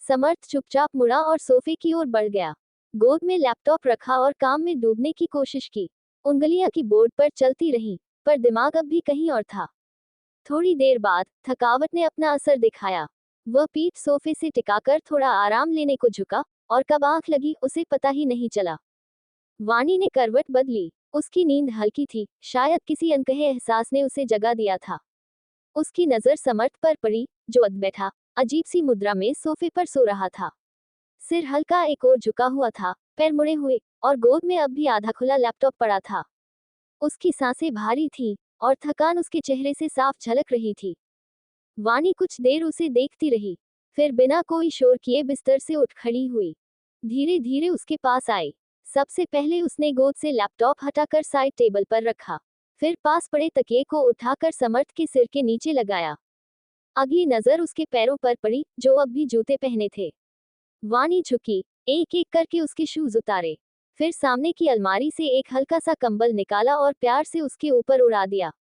समर्थ चुपचाप मुड़ा और सोफे की ओर बढ़ गया। गोद में लैपटॉप रखा और काम में डूबने की कोशिश की। उंगलियां कीबोर्ड पर चलती रहीं, पर दिमाग अब भी कहीं और था। थोड़ी देर बाद थकावट ने अपना असर दिखाया। वह पीठ सोफे से टिकाकर थोड़ा आराम लेने को झुका, और कब आंख लगी उसे पता ही नहीं चला। वाणी ने करवट बदली। उसकी नींद हल्की थी, शायद किसी अनकहे एहसास ने उसे जगा दिया था। उसकी नजर समर्थ पर पड़ी, जो अध बैठा, अजीब सी मुद्रा में सोफे पर सो रहा था। सिर हल्का एक ओर झुका हुआ था, पैर मुड़े हुए, और गोद में अब भी आधा खुला लैपटॉप पड़ा था। उसकी सांसें भारी थीं, और थकान उसके चेहरे से साफ झलक रही थी। वाणी कुछ देर उसे देखती रही, फिर बिना कोई शोर किए बिस्तर से उठ खड़ी हुई। धीरे धीरे उसके पास आई। सबसे पहले उसने गोद से लैपटॉप हटाकर साइड टेबल पर रखा। फिर पास पड़े तकिए को उठाकर समर्थ के सिर के नीचे लगाया। अगली नजर उसके पैरों पर पड़ी, जो अब भी जूते पहने थे। वाणी झुकी, एक एक करके उसके शूज उतारे। फिर सामने की अलमारी से एक हल्का सा कंबल निकाला और प्यार से उसके ऊपर उड़ा दिया।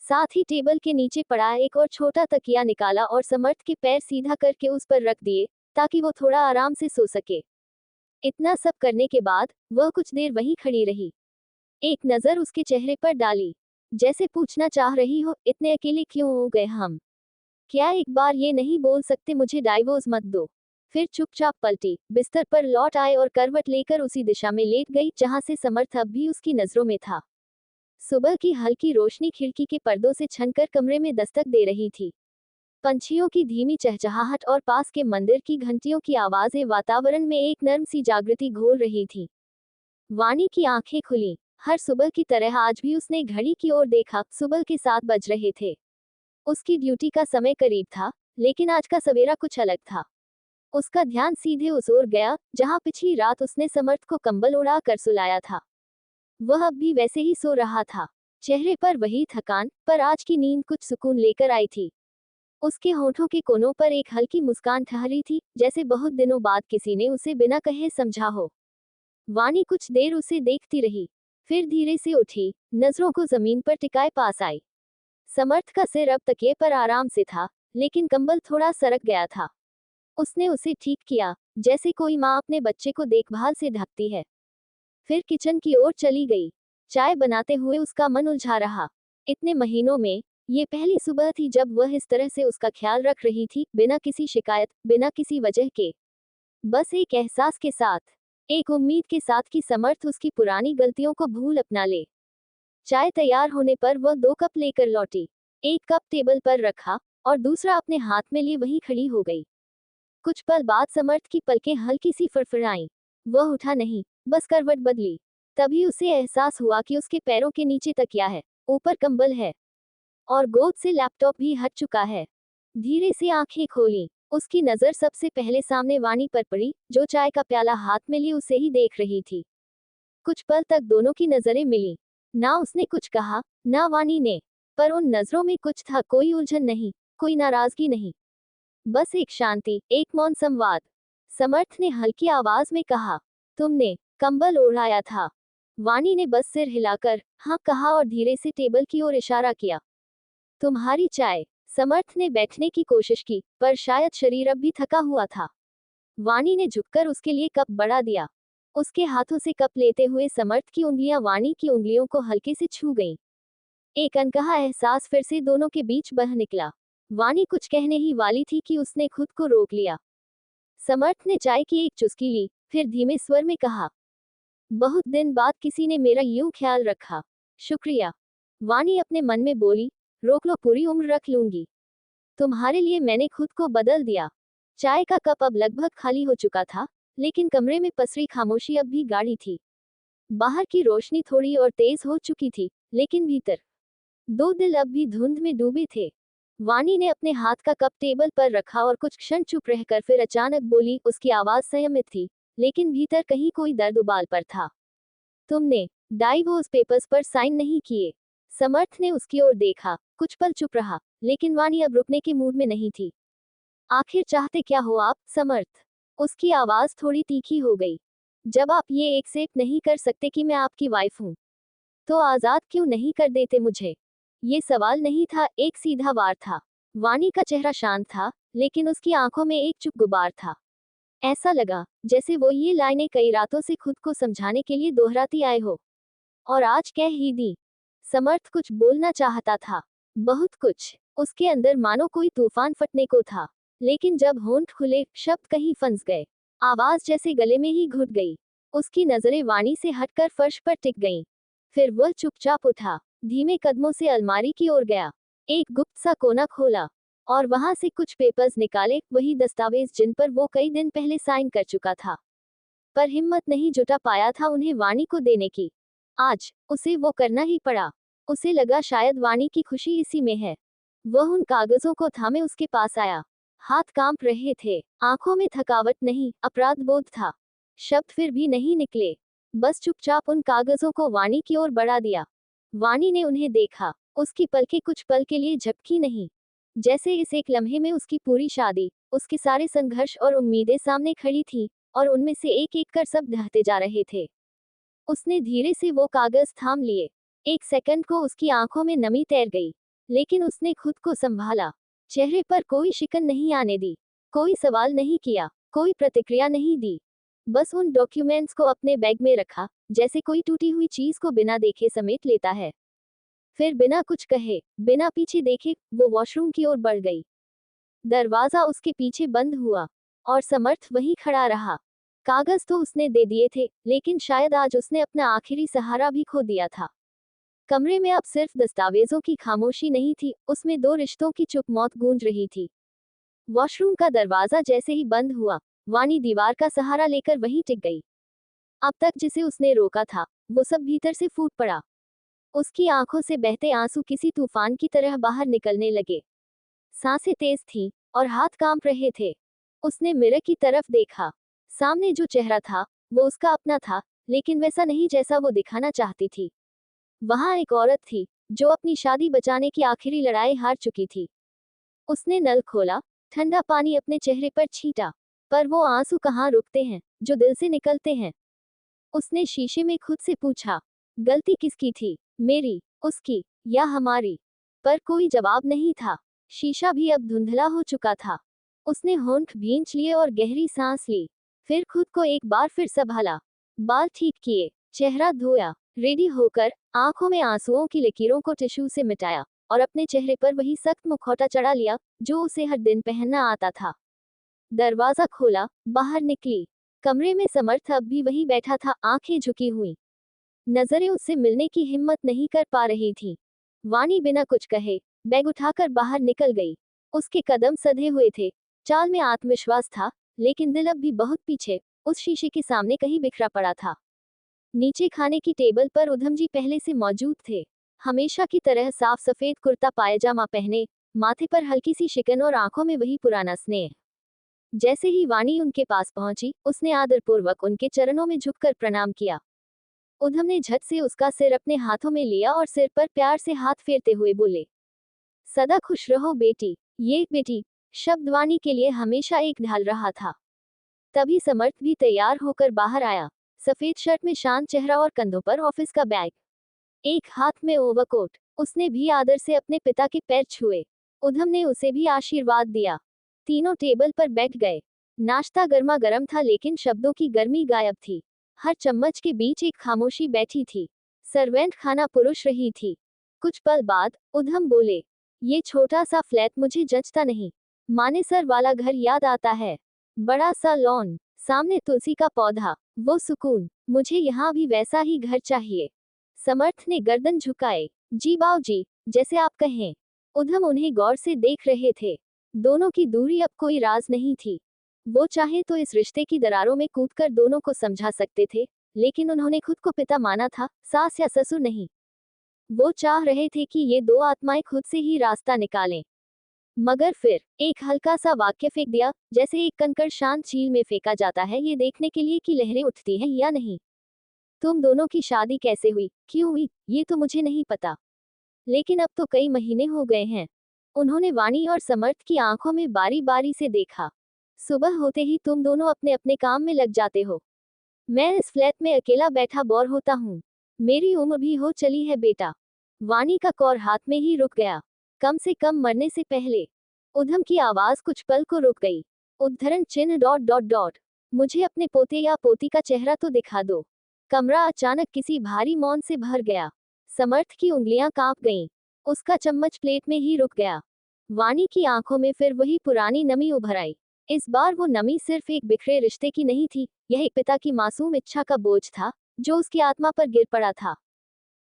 साथ ही टेबल के नीचे पड़ा एक और छोटा तकिया निकाला और समर्थ के पैर सीधा करके उस पर रख दिए, ताकि वो थोड़ा आराम से सो सके। इतना सब करने के बाद वह कुछ देर वहीं खड़ी रही। एक नजर उसके चेहरे पर डाली, जैसे पूछना चाह रही हो, इतने अकेले क्यों हो गए हम? क्या एक बार ये नहीं बोल सकते मुझे डाइवोर्स मत दो? फिर चुपचाप पलटी, बिस्तर पर लौट आए और करवट लेकर उसी दिशा में लेट गई जहां से समर्थ अब भी उसकी नजरों में था। सुबह की हल्की रोशनी खिड़की के पर्दों से छनकर कमरे में दस्तक दे रही थी। पंछियों की धीमी चहचहाहट और पास के मंदिर की घंटियों की आवाजें वातावरण में एक नर्म सी जागृति घोल रही थी। वाणी की आंखें खुली। हर सुबह की तरह आज भी उसने घड़ी की ओर देखा। सुबह के 7 बज रहे थे। उसकी ड्यूटी का समय करीब था, लेकिन आज का सवेरा कुछ अलग था। उसका ध्यान सीधे उस ओर गया जहां पिछली रात उसने समर्थ को कंबल उड़ा कर सुलाया था। वह अब भी वैसे ही सो रहा था। चेहरे पर वही थकान, पर आज की नींद कुछ सुकून लेकर आई थी। उसके होठों के कोनों पर एक हल्की मुस्कान ठहरी थी, जैसे बहुत दिनों बाद किसी ने उसे बिना कहे समझा हो। वाणी कुछ देर उसे देखती रही, फिर धीरे से उठी, नजरों को जमीन पर टिकाए पास आई। समर्थ का सिर अब तकिए पर आराम से था, लेकिन कंबल थोड़ा सरक गया था। उसने उसे ठीक किया, जैसे कोई माँ अपने बच्चे को देखभाल से ढकती है। फिर किचन की ओर चली गई। चाय बनाते हुए उसका मन उलझा रहा। इतने महीनों में ये पहली सुबह थी जब वह इस तरह से उसका ख्याल रख रही थी, बिना किसी शिकायत, बिना किसी वजह के। बस एक एहसास के साथ, एक उम्मीद के साथ कि समर्थ उसकी पुरानी गलतियों को भूल अपना ले। चाय तैयार होने पर वह 2 कप लेकर लौटी। एक कप टेबल पर रखा और दूसरा अपने हाथ में लिए वहीं खड़ी हो गई। कुछ पल बाद समर्थ की पलकें हल्की सी फड़फड़ाईं। वह उठा नहीं, बस करवट बदली। तभी उसे एहसास हुआ कि उसके पैरों के नीचे तकिया है, ऊपर कंबल है और गोद से लैपटॉप भी हट चुका है। धीरे से आंखें खोली। उसकी नजर सबसे पहले सामने वाणी पर पड़ी, जो चाय का प्याला हाथ में लिए उसे ही देख रही थी। कुछ पल तक दोनों की नजरें मिली। ना उसने कुछ कहा, ना वाणी ने, पर उन नजरों में कुछ था, कोई उलझन नहीं, कोई नाराजगी नहीं, बस एक शांति, एक मौन संवाद। समर्थ ने हल्की आवाज में कहा, तुमने कंबल ओढ़ाया था? वाणी ने बस सिर हिलाकर हाँ कहा और धीरे से टेबल की ओर इशारा किया। तुम्हारी चाय। समर्थ ने बैठने की कोशिश की, पर शायद शरीर अब भी थका हुआ था। वाणी ने झुककर उसके लिए कप बढ़ा दिया। उसके हाथों से कप लेते हुए समर्थ की उंगलियां वाणी की उंगलियों को हल्के से छू गईं। एक अनकहा एहसास फिर से दोनों के बीच बह निकला। वाणी कुछ कहने ही वाली थी कि उसने खुद को रोक लिया। समर्थ ने चाय की एक चुस्की ली, फिर धीमे स्वर में कहा, बहुत दिन बाद किसी ने मेरा यूं ख्याल रखा। शुक्रिया। वाणी अपने मन में बोली, रोक लो, पूरी उम्र रख लूंगी। तुम्हारे लिए मैंने खुद को बदल दिया। चाय का कप अब लगभग खाली हो चुका था, लेकिन कमरे में पसरी खामोशी अब भी गाढ़ी थी। बाहर की रोशनी थोड़ी और तेज हो चुकी थी, लेकिन भीतर 2 दिल अब भी धुंध में डूबे थे। वाणी ने अपने हाथ का कप टेबल पर रखा और कुछ क्षण चुप रहकर फिर अचानक बोली। उसकी आवाज संयमित थी, लेकिन भीतर कहीं कोई दर्द उबाल पर था। तुमने डाइवोर्स पेपर्स पर साइन नहीं किए? समर्थ ने उसकी ओर देखा, कुछ पल चुप रहा, लेकिन वाणी अब रुकने के मूड में नहीं थी। आखिर चाहते क्या हो आप, समर्थ? उसकी आवाज थोड़ी तीखी हो गई। जब आप ये एक्सेप्ट नहीं कर सकते कि मैं आपकी वाइफ हूं, तो आजाद क्यों नहीं कर देते मुझे? ये सवाल नहीं था, एक सीधा वार था। वाणी का चेहरा शांत था, लेकिन उसकी आंखों में एक चुप गुबार था। ऐसा लगा जैसे वो ये लाइनें कई रातों से खुद को समझाने के लिए दोहराती आए हो, और आज कह ही दी। समर्थ कुछ बोलना चाहता था, बहुत कुछ। उसके अंदर मानो कोई तूफान फटने को था, लेकिन जब होंठ खुले, शब्द कहीं फंस गए। आवाज जैसे गले में ही घुट गई। उसकी नजरें वाणी से हटकर फर्श पर टिक गईं। फिर वह चुपचाप उठा, धीमे कदमों से अलमारी की ओर गया, एक गुप्त सा कोना खोला और वहां से कुछ पेपर्स निकाले, वही दस्तावेज जिन पर वो कई दिन पहले साइन कर चुका था, पर हिम्मत नहीं जुटा पाया था उन्हें वाणी को देने की। आज उसे वो करना ही पड़ा। उसे लगा शायद वाणी की खुशी इसी में है। वह उन कागजों को थामे उसके पास आया। हाथ कांप रहे थे, आंखों में थकावट नहीं, अपराध बोध था। शब्द फिर भी नहीं निकले, बस चुपचाप उन कागजों को वाणी की ओर बढ़ा दिया। वाणी ने उन्हें देखा, उसकी पलकें कुछ पल के लिए झपकी नहीं, जैसे इस एक लम्हे में उसकी पूरी शादी, उसके सारे संघर्ष और उम्मीदें सामने खड़ी थीं, और उनमें से एक एक कर सब ढहते जा रहे थे। उसने धीरे से वो कागज थाम लिए। एक सेकंड को उसकी आंखों में नमी तैर गई, लेकिन उसने खुद को संभाला। चेहरे पर कोई शिकन नहीं आने दी, कोई सवाल नहीं किया, कोई प्रतिक्रिया नहीं दी। बस उन डॉक्यूमेंट्स को अपने बैग में रखा, जैसे कोई टूटी हुई चीज को बिना देखे समेट लेता है। फिर बिना कुछ कहे, बिना पीछे देखे, वो वॉशरूम की ओर बढ़ गई। दरवाजा उसके पीछे बंद हुआ, और समर्थ वहीं खड़ा रहा। कागज तो उसने दे दिए थे, लेकिन शायद आज उसने अपना आखिरी सहारा भी खो दिया था। कमरे में अब सिर्फ दस्तावेजों की खामोशी नहीं थी, उसमें दो रिश्तों की चुप मौत गूंज रही थी। वॉशरूम का दरवाजा जैसे ही बंद हुआ, वाणी दीवार का सहारा लेकर वहीं टिक गई। अब तक जिसे उसने रोका था, वो सब भीतर से फूट पड़ा। उसकी आंखों से बहते आंसू किसी तूफान की तरह बाहर निकलने लगे। सांसें तेज थीं, और हाथ कांप रहे थे। उसने मिरर की तरफ देखा। सामने जो चेहरा था, वो उसका अपना था, लेकिन वैसा नहीं जैसा वो दिखाना चाहती थी। वहां एक औरत थी, जो अपनी शादी बचाने की आखिरी लड़ाई हार चुकी थी। उसने नल खोला, ठंडा पानी अपने चेहरे पर छींटा, पर वो आंसू कहाँ रुकते हैं, जो दिल से निकलते हैं। उसने शीशे में खुद से पूछा, गलती किसकी थी, मेरी, उसकी, या हमारी? पर कोई जवाब नहीं था। शीशा भी अब धुंधला हो चुका था। उसने होंठ भींच लिए और गहरी सांस ली। फिर खुद को एक बार फिर संभाला। बाल ठीक किए, चेहरा धोया, रेडी होकर आंखों में आंसुओं की लकीरों को टिश्यू से मिटाया, और अपने चेहरे पर वही सख्त मुखौटा चढ़ा लिया, जो उसे हर दिन पहनना आता था। दरवाजा खोला, बाहर निकली। कमरे में समर्थ अब भी वहीं बैठा था, आंखें झुकी हुई। नजरें उससे मिलने की हिम्मत नहीं कर पा रही थी। वाणी बिना कुछ कहे बैग उठाकर बाहर निकल गई। उसके कदम सधे हुए थे, चाल में आत्मविश्वास था, लेकिन दिल अब भी बहुत पीछे, उस शीशे के सामने कहीं बिखरा पड़ा था। नीचे खाने की टेबल पर उधम जी पहले से मौजूद थे, हमेशा की तरह साफ सफेद कुर्ता पायजामा पहने, माथे पर हल्की सी शिकन और आंखों में वही पुराना स्नेह। जैसे ही वाणी उनके पास पहुंची, उसने आदरपूर्वक उनके चरणों में झुककर प्रणाम किया। उधम ने झट से उसका सिर अपने हाथों में लिया और सिर पर प्यार से हाथ फेरते हुए बोले, सदा खुश रहो बेटी। ये बेटी शब्द वाणी के लिए हमेशा एक ढाल रहा था। तभी समर्थ भी तैयार होकर बाहर आया, सफेद शर्ट में शांत चेहरा और कंधों पर ऑफिस का बैग, एक हाथ में ओवरकोट। उसने भी आदर से अपने पिता के पैर छुए। उधम ने उसे भी आशीर्वाद दिया। तीनों टेबल पर बैठ गए। नाश्ता गर्मा गर्म था, लेकिन शब्दों की गर्मी गायब थी। हर चम्मच के बीच एक खामोशी बैठी थी। सर्वेंट खाना पुरुष रही थी। कुछ पल बाद उधम बोले, ये छोटा सा फ्लैट मुझे जचता नहीं। मानेसर वाला घर याद आता है। बड़ा सा लॉन, सामने तुलसी का पौधा, वो सुकून, मुझे यहाँ भी वैसा ही घर चाहिए। समर्थ ने गर्दन झुकाए, जी बाऊजी, जैसे आप कहें। उधम उन्हें गौर से देख रहे थे। दोनों की दूरी अब कोई राज नहीं थी। वो चाहे तो इस रिश्ते की दरारों में कूदकर दोनों को समझा सकते थे, लेकिन उन्होंने खुद को पिता माना था, सास या ससुर नहीं। वो चाह रहे थे कि ये दो आत्माएं खुद से ही रास्ता निकालें। मगर फिर एक हल्का सा वाक्य फेंक दिया, जैसे एक कंकड़ शांत झील में फेंका जाता है, ये देखने के लिए कि लहरें उठती हैं या नहीं। तुम दोनों की शादी कैसे हुई, क्यों हुई, ये तो मुझे नहीं पता, लेकिन अब तो कई महीने हो गए हैं। उन्होंने वाणी और समर्थ की आंखों में बारी बारी से देखा। सुबह होते ही तुम दोनों अपने अपने काम में लग जाते हो। मैं इस फ्लैट में अकेला बैठा बोर होता हूँ। मेरी उम्र भी हो चली है बेटा। वाणी का कौर हाथ में ही रुक गया, कम से कम मरने से पहले। उधम की आवाज कुछ पल को रुक गई। उद्धरण चिन्ह डॉट डॉट डॉट। मुझे अपने पोते या पोती का चेहरा तो दिखा दो। कमरा अचानक किसी भारी मौन से भर गया। समर्थ की उंगलियां कांप गईं। उसका चम्मच प्लेट में ही रुक गया। वाणी की आंखों में फिर वही पुरानी नमी उभर आई। इस बार वो नमी सिर्फ एक बिखरे रिश्ते की नहीं थी, यह एक पिता की मासूम इच्छा का बोझ था, जो उसकी आत्मा पर गिर पड़ा था।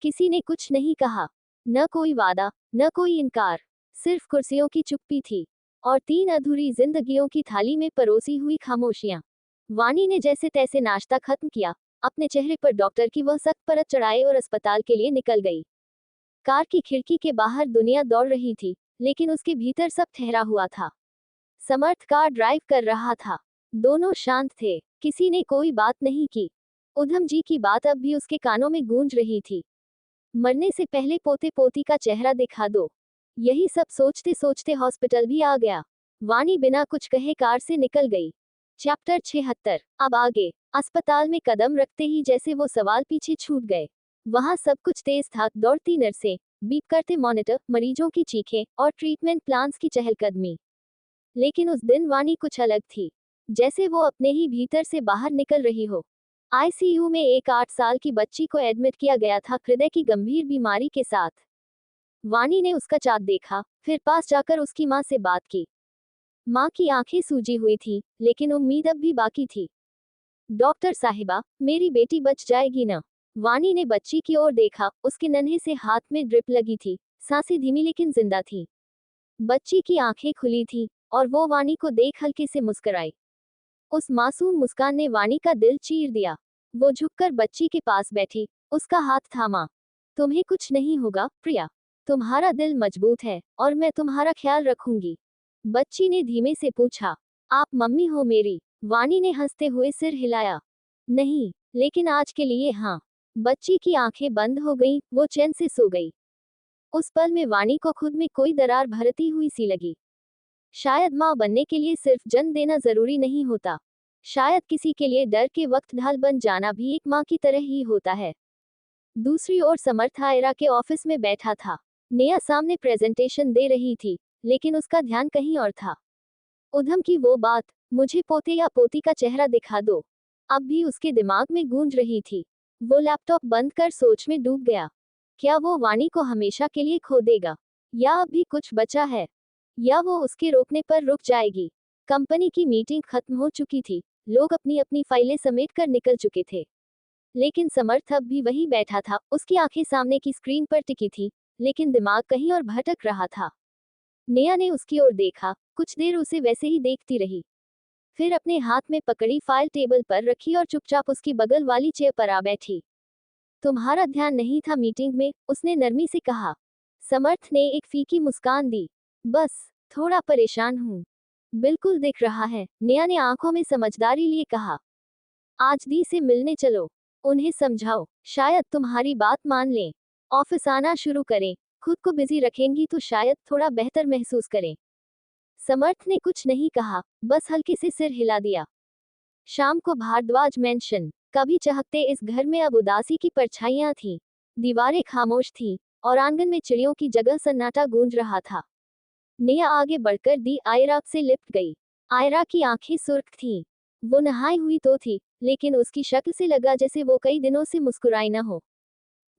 किसी ने कुछ नहीं कहा, न कोई वादा, न कोई इनकार, सिर्फ कुर्सियों की चुप्पी थी, और तीन अधूरी जिंदगियों की थाली में परोसी हुई खामोशियां। वाणी ने जैसे तैसे नाश्ता खत्म किया, अपने चेहरे पर डॉक्टर की वह सख्त परत चढ़ाए और अस्पताल के लिए निकल गई। कार की खिड़की के बाहर दुनिया दौड़ रही थी, लेकिन उसके भीतर सब ठहरा हुआ था। समर्थ कार ड्राइव कर रहा था। दोनों शांत थे, किसी ने कोई बात नहीं की। उधम जी की बात अब भी उसके कानों में गूंज रही थी। मरने से पहले पोते पोती का चेहरा दिखा दो। यही सब सोचते सोचते हॉस्पिटल भी आ गया। वाणी बिना कुछ कहे कार से निकल गई। चैप्टर 76। अब आगे। अस्पताल में कदम रखते ही जैसे वो सवाल पीछे छूट गए। वहां सब कुछ तेज था, दौड़ती नर्सें, बीप करते मॉनिटर, मरीजों की चीखें और ट्रीटमेंट प्लान्स की चहलकदमी। लेकिन उस दिन वाणी कुछ अलग थी, जैसे वो अपने ही भीतर से बाहर निकल रही हो। आईसीयू में एक 8 साल की बच्ची को एडमिट किया गया था, हृदय की गंभीर बीमारी के साथ। वाणी ने उसका चार्ट देखा, फिर पास जाकर उसकी माँ से बात की। माँ की आंखें सूजी हुई थी, लेकिन उम्मीद अब भी बाकी थी। डॉक्टर साहिबा, मेरी बेटी बच जाएगी ना? वाणी ने बच्ची की ओर देखा, उसके नन्हे से हाथ में ड्रिप लगी थी, सांसें धीमी लेकिन जिंदा थी। बच्ची की आंखें खुली थी, और वो वाणी को देख हल्के से मुस्कुराई। उस मासूम मुस्कान ने वाणी का दिल चीर दिया। वो झुककर बच्ची के पास बैठी, उसका हाथ थामा। तुम्हें कुछ नहीं होगा, प्रिया। तुम्हारा दिल मजबूत है, और मैं तुम्हारा ख्याल रखूंगी। बच्ची ने धीमे से पूछा, आप मम्मी हो मेरी? वाणी ने हंसते हुए सिर हिलाया। नहीं, लेकिन आज के लिए हाँ। बच्ची की आंखें बंद हो गईं, वो चैन से सो गई। उस पल में वाणी को खुद में कोई दरार भरती हुई सी लगी। शायद माँ बनने के लिए सिर्फ जन्म देना जरूरी नहीं होता। शायद किसी के लिए डर के वक्त ढाल बन जाना भी एक माँ की तरह ही होता है। दूसरी ओर समर्थ आयरा के ऑफिस में बैठा था। नेहा सामने प्रेजेंटेशन दे रही थी, लेकिन उसका ध्यान कहीं और था। उधम की वो बात, मुझे पोते या पोती का चेहरा दिखा दो, अब भी उसके दिमाग में गूंज रही थी। वो लैपटॉप बंद कर सोच में डूब गया। क्या वो वाणी को हमेशा के लिए खो देगा, या अब भी कुछ बचा है, या वो उसके रोकने पर रुक जाएगी? कंपनी की मीटिंग खत्म हो चुकी थी, लोग अपनी अपनी फाइलें समेट कर निकल चुके थे। लेकिन समर्थ अब भी वहीं बैठा था, उसकी आंखें सामने की स्क्रीन पर टिकी थी, लेकिन दिमाग कहीं और भटक रहा था। नेहा ने उसकी ओर देखा, कुछ देर उसे वैसे ही देखती रही। फिर अपने हाथ में पकड़ी फाइल टेबल पर रखी और चुपचाप उसकी बगल वाली चेयर पर आ बैठी। तुम्हारा ध्यान नहीं था मीटिंग में, उसने नरमी से कहा। समर्थ ने एक फीकी मुस्कान दी। बस, थोड़ा परेशान हूँ। बिल्कुल दिख रहा है, नेहा ने आंखों में समझदारी लिए कहा। आज दी से मिलने चलो, उन्हें समझाओ, शायद तुम्हारी बात मान लें। ऑफिस आना शुरू करें, खुद को बिजी रखेंगी तो शायद थोड़ा बेहतर महसूस करें। समर्थ ने कुछ नहीं कहा, बस हल्के से सिर हिला दिया। शाम को भारद्वाज मेंशन, कभी चहकते इस घर में अब उदासी की परछाइयां थीं। दीवारें खामोश थीं, और आंगन में चिड़ियों की जगह सन्नाटा गूंज रहा था। नेहा आगे बढ़कर दी आयरा से लिपट गई। आयरा की आंखें सुर्ख थीं। वो नहाई हुई तो थी, लेकिन उसकी शक्ल से लगा जैसे वो कई दिनों से मुस्कुराई न हो।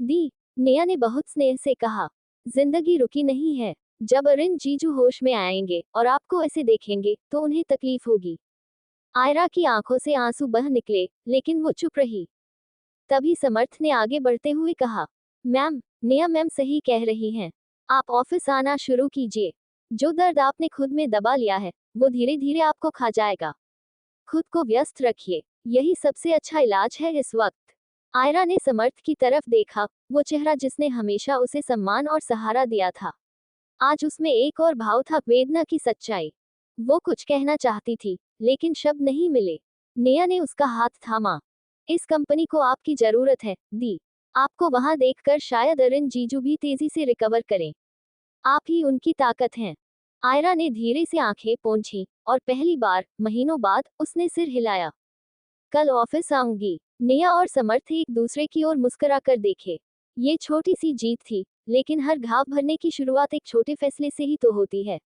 दी, नेहा ने बहुत स्नेह से कहा, जिंदगी रुकी नहीं है। जब अरिंद जीजू होश में आएंगे और आपको ऐसे देखेंगे, तो उन्हें तकलीफ होगी। आयरा की आंखों से आंसू बह निकले, लेकिन वो चुप रही। तभी समर्थ ने आगे बढ़ते हुए कहा, मैम, नेहा मैम सही कह रही हैं। आप ऑफिस आना शुरू कीजिए। जो दर्द आपने खुद में दबा लिया है, वो धीरे धीरे आपको खा जाएगा। खुद को व्यस्त रखिए, यही सबसे अच्छा इलाज है इस वक्त। आयरा ने समर्थ की तरफ देखा, वो चेहरा जिसने हमेशा उसे सम्मान और सहारा दिया था। आज उसमें एक और भाव था, वेदना की सच्चाई। वो कुछ कहना चाहती थी, लेकिन शब्द नहीं मिले। नेहा ने उसका हाथ थामा। इस कंपनी को आपकी जरूरत है, दी। आपको वहां देखकर शायद अरिंद जीजू भी तेजी से रिकवर करें। आप ही उनकी ताकत हैं। आयरा ने धीरे से आंखें पोंछी, और पहली बार महीनों बाद उसने सिर हिलाया। कल ऑफिस आऊंगी। नेहा और समर्थ एक दूसरे की ओर मुस्कुराकर देखे। ये छोटी सी जीत थी, लेकिन हर घाव भरने की शुरुआत एक छोटे फैसले से ही तो होती है।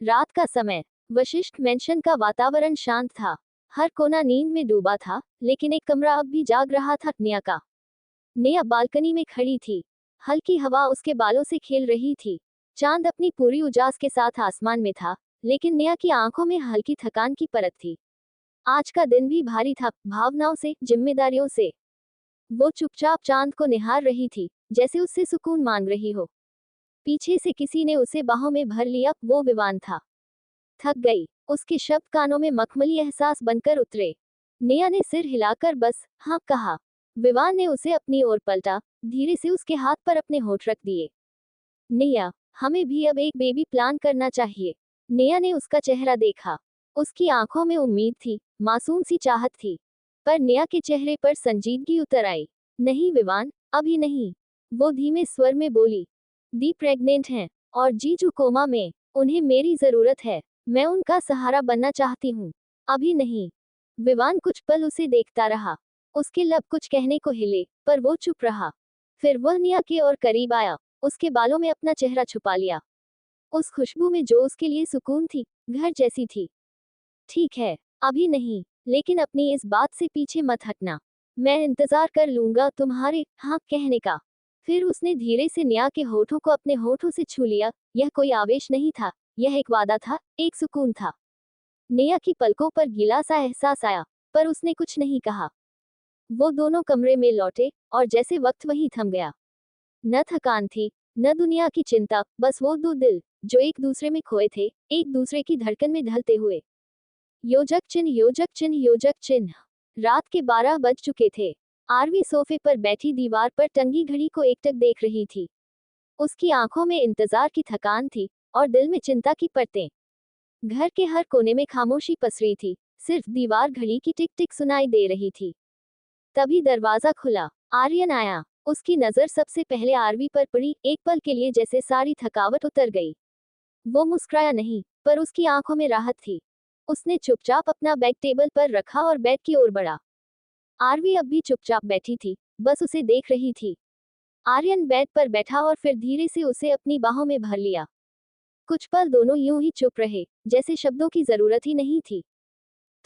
रात का समय, वशिष्ठ मेंशन का वातावरण शांत था। हर कोना नींद में डूबा था, लेकिन एक कमरा अब भी जाग रहा था, नेहा का। नेहा बालकनी में खड़ी थी। हल्की हवा उसके बालों से खेल रही थी। चांद अपनी पूरी उजास के साथ आसमान में था, लेकिन नेहा की आंखों में हल्की थकान की परत थी। आज का दिन भी भारी था, भावनाओं से, जिम्मेदारियों से। वो चुपचाप चांद को निहार रही थी, जैसे उससे सुकून मांग रही हो। पीछे से किसी ने उसे बाहों में भर लिया, वो विवान था। थक गई, उसके शब्द कानों में मखमली एहसास बनकर उतरे। नेहा ने सिर हिलाकर बस हाँ कहा। विवान ने उसे अपनी ओर पलटा, धीरे से उसके हाथ पर अपने होठ रख दिए। नेहा, हमें भी अब एक बेबी प्लान करना चाहिए। नेहा ने उसका चेहरा देखा। उसकी आंखों में उम्मीद थी, मासूम सी चाहत थी। पर नेहा के चेहरे पर संजीदगी उतर आई। नहीं विवान, अभी नहीं। वो धीमे स्वर में बोली। दी प्रेग्नेंट हैं, और जीजू कोमा में। उन्हें मेरी जरूरत है। मैं उनका सहारा बनना चाहती हूँ। अभी नहीं। विवान कुछ पल उसे देखता रहा। उसके लब कुछ कहने को हिले, पर वो चुप रहा। फिर वह नेहा के और करीब आया, उसके बालों में अपना चेहरा छुपा लिया। उस खुशबू में जो उसके लिए सुकून थी, घर जैसी थी। ठीक है, अभी नहीं, लेकिन अपनी इस बात से पीछे मत हटना। मैं इंतजार कर लूंगा तुम्हारे हाँ कहने का। फिर उसने धीरे से नेहा के होठों को अपने होठों से छू लिया। यह कोई आवेश नहीं था, यह एक वादा था, एक सुकून था। नेहा की पलकों पर गीला सा एहसास आया, पर उसने कुछ नहीं कहा। वो दोनों कमरे में लौटे, और जैसे वक्त वहीं थम गया। न थकान थी, न दुनिया की चिंता, बस वो दो दिल, जो एक दूसरे में खोए थे, एक दूसरे की धड़कन में ढलते हुए। योजक चिन्ह, योजक चिन्ह, योजक चिन्ह। रात के 12 बज चुके थे। आरवी सोफे पर बैठी दीवार पर टंगी घड़ी को एकटक देख रही थी। उसकी आंखों में इंतजार की थकान थी, और दिल में चिंता की परतें। घर के हर कोने में खामोशी पसरी थी, सिर्फ दीवार घड़ी की टिक टिक सुनाई दे रही थी। तभी दरवाजा खुला। आर्यन आया। उसकी नजर सबसे पहले आरवी पर पड़ी। एक पल के लिए जैसे सारी थकावट उतर गई। वो मुस्कुराया नहीं, पर उसकी आंखों में राहत थी। उसने चुपचाप अपना बैग टेबल पर रखा और बेड की ओर बढ़ा। आरवी अब भी चुपचाप बैठी थी, बस उसे देख रही थी। आर्यन बेड पर बैठा और फिर धीरे से उसे अपनी बाहों में भर लिया। कुछ पल दोनों यूं ही चुप रहे, जैसे शब्दों की जरूरत ही नहीं थी।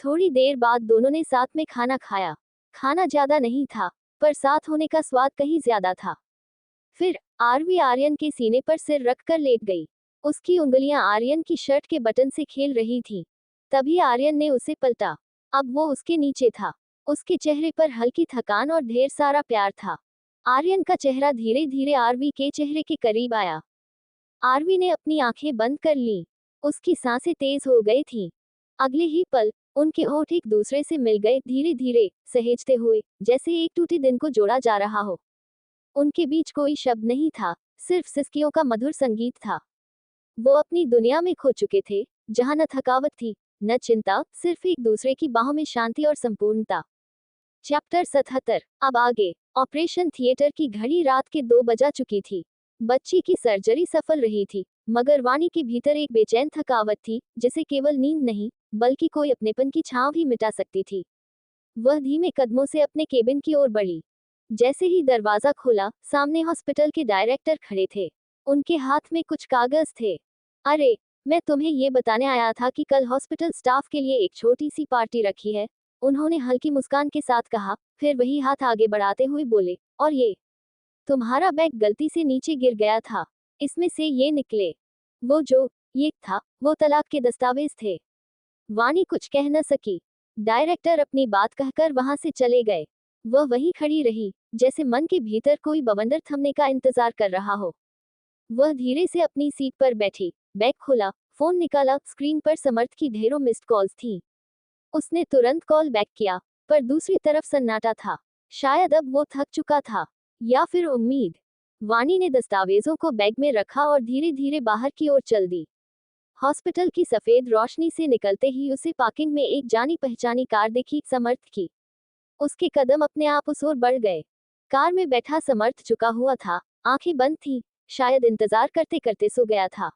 थोड़ी देर बाद दोनों ने साथ में खाना खाया। खाना ज्यादा नहीं था, पर साथ होने का स्वाद कहीं ज्यादा था। फिर आरवी आर्यन के सीने पर सिर रखकर लेट गई। उसकी उंगलियां आर्यन की शर्ट के बटन से खेल रही थीं। तभी आर्यन ने उसे पलटा। अब वो उसके नीचे था। उसके चेहरे पर हल्की थकान और ढेर सारा प्यार था। आर्यन का चेहरा धीरे धीरे आरवी के चेहरे के करीब आया। आरवी ने अपनी आंखें बंद कर लीं। उसकी सांसें तेज हो गई थीं। अगले ही पल उनके होठ एक दूसरे से मिल गए, धीरे धीरे, सहेजते हुए, जैसे एक टूटे दिन को जोड़ा जा रहा हो। उनके बीच कोई शब्द नहीं था, सिर्फ सिसकियों का मधुर संगीत था। वो अपनी दुनिया में खो चुके थे, जहां न थकावट थी, न चिंता, सिर्फ एक दूसरे की बाहों में शांति और संपूर्णता। चैप्टर 77। अब आगे। ऑपरेशन थिएटर की घड़ी रात के 2 बजा चुकी थी। बच्ची की सर्जरी सफल रही थी, मगर वाणी के भीतर एक बेचैन थकावट थी, जिसे केवल नींद नहीं, बल्कि कोई अपनेपन की छांव भी मिटा सकती थी। वह धीमे कदमों से अपने केबिन की ओर बढ़ी। जैसे ही दरवाजा खुला, सामने हॉस्पिटल के डायरेक्टर खड़े थे। उनके हाथ में कुछ कागज थे। अरे, मैं तुम्हें ये बताने आया था कि कल हॉस्पिटल स्टाफ के लिए एक छोटी सी पार्टी रखी है। उन्होंने हल्की मुस्कान के साथ कहा, फिर वही हाथ आगे बढ़ाते हुए बोले, और ये तुम्हारा बैग गलती से नीचे गिर गया था। इसमें से ये निकले। वो जो ये था, वो तलाक के दस्तावेज थे। वाणी कुछ कह न सकी। डायरेक्टर अपनी बात कहकर वहां से चले गए। वह वहीं खड़ी रही, जैसे मन के भीतर कोई बवंडर थमने का इंतजार कर रहा हो। वह धीरे से अपनी सीट पर बैठी, बैग खोला, फोन निकाला। स्क्रीन पर समर्थ की ढेरों मिस्ड कॉल्स थीं। उसने तुरंत कॉल बैक किया, पर दूसरी तरफ सन्नाटा था। शायद अब वो थक चुका था, या फिर उम्मीद। वाणी ने दस्तावेजों को बैग में रखा और धीरे धीरे बाहर की ओर चल दी। हॉस्पिटल की सफेद रोशनी से निकलते ही उसे पार्किंग में एक जानी पहचानी कार दिखी, समर्थ की। उसके कदम अपने आप उस ओर बढ़ गए। कार में बैठा समर्थ झुका हुआ था, आंखें बंद थीं, शायद इंतजार करते करते सो गया था।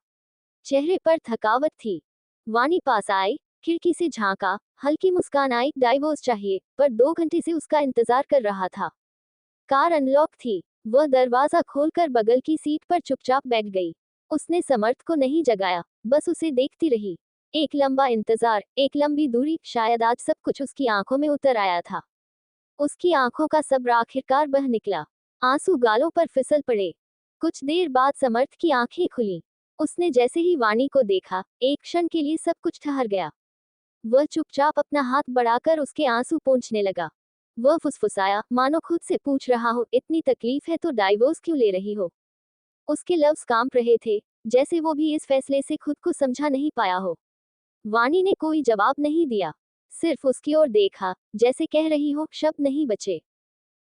चेहरे पर थकावट थी। वाणी पास आई, खिड़की से झांका, हल्की मुस्कान आई। डाइवोर्स चाहिए, पर 2 घंटे से उसका इंतजार कर रहा था। कार अनलॉक थी। वह दरवाजा खोलकर बगल की सीट पर चुपचाप बैठ गई। उसने समर्थ को नहीं जगाया, बस उसे देखती रही। एक लंबा इंतजार, एक लंबी दूरी, शायद आज सब कुछ उसकी आंखों में उतर आया था। उसकी आंखों का सब्र आखिरकार बह निकला। आंसू गालों पर फिसल पड़े। कुछ देर बाद समर्थ की आंखें खुली। उसने जैसे ही वाणी को देखा, एक क्षण के लिए सब कुछ ठहर गया। वह चुपचाप अपना हाथ बढ़ाकर उसके आंसू पोंछने लगा। वह फुसफुसाया, मानो खुद से पूछ रहा हो, इतनी तकलीफ है तो डाइवोर्स क्यों ले रही हो। उसके लफ्ज कांप रहे थे, जैसे वो भी इस फैसले से खुद को समझा नहीं पाया हो। वाणी ने कोई जवाब नहीं दिया, सिर्फ उसकी ओर देखा, जैसे कह रही हो, शब्द नहीं बचे,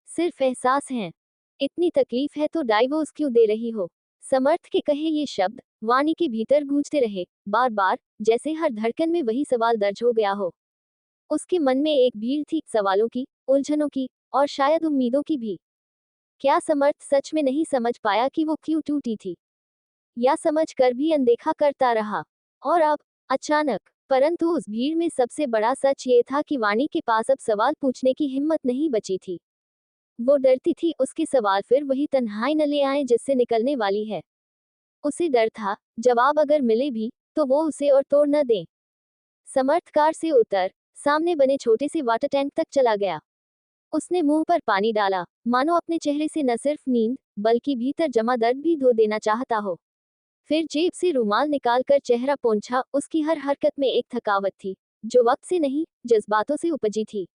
सिर्फ एहसास हैं। इतनी तकलीफ है तो डाइवोर्स क्यों दे रही हो। समर्थ के कहे ये शब्द वाणी के भीतर गूंजते रहे, बार बार, जैसे हर धड़कन में वही सवाल दर्ज हो गया हो। उसके मन में एक भीड़ थी, सवालों की, उलझनों की, और शायद उम्मीदों की भी। क्या समर्थ सच में नहीं समझ पाया कि वो क्यों टूटी थी, या समझ कर भी अनदेखा करता रहा? और अब अचानक, परंतु उस भीड़ में सबसे बड़ा सच ये था कि वाणी के पास अब सवाल पूछने की हिम्मत नहीं बची थी। वो डरती थी उसके सवाल फिर वही तन्हाई न ले आए जिससे निकलने वाली है। उसे डर था, जवाब अगर मिले भी तो वो उसे और तोड़ न दें। समर्थ कार से उतर सामने बने छोटे से वाटर टैंक तक चला गया। उसने मुंह पर पानी डाला, मानो अपने चेहरे से न सिर्फ नींद बल्कि भीतर जमा दर्द भी धो देना चाहता हो। फिर जेब से रुमाल निकालकर चेहरा पोंछा। उसकी हर हरकत में एक थकावट थी, जो वक्त से नहीं, जज्बातों से उपजी थी।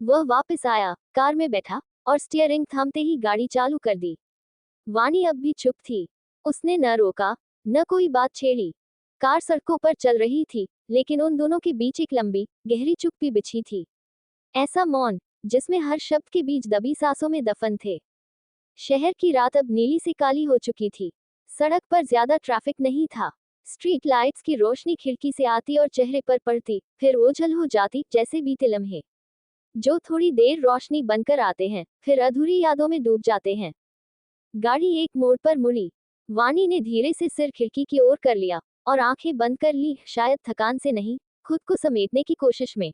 वह वापस आया, कार में बैठा, और स्टीयरिंग थामते ही गाड़ी चालू कर दी। वाणी अब भी चुप थी। उसने न रोका, न कोई बात छेड़ी। कार सड़कों पर चल रही थी, लेकिन उन दोनों के बीच एक लंबी, गहरी चुप्पी बिछी थी। ऐसा मौन, जिसमें हर शब्द के बीच दबी सांसों में दफन थे। शहर की रात अब नीली से काली हो चुकी थी। सड़क पर ज्यादा ट्रैफिक नहीं था। स्ट्रीट लाइट्स की रोशनी खिड़की से आती और चेहरे पर पड़ती, फिर ओझल हो जाती, जैसे बीते लम्हे जो थोड़ी देर रोशनी बनकर आते हैं, फिर अधूरी यादों में डूब जाते हैं। गाड़ी एक मोड़ पर मुड़ी। वाणी ने धीरे से सिर खिड़की की ओर कर लिया और आंखें बंद कर ली, शायद थकान से नहीं, खुद को समेटने की कोशिश में।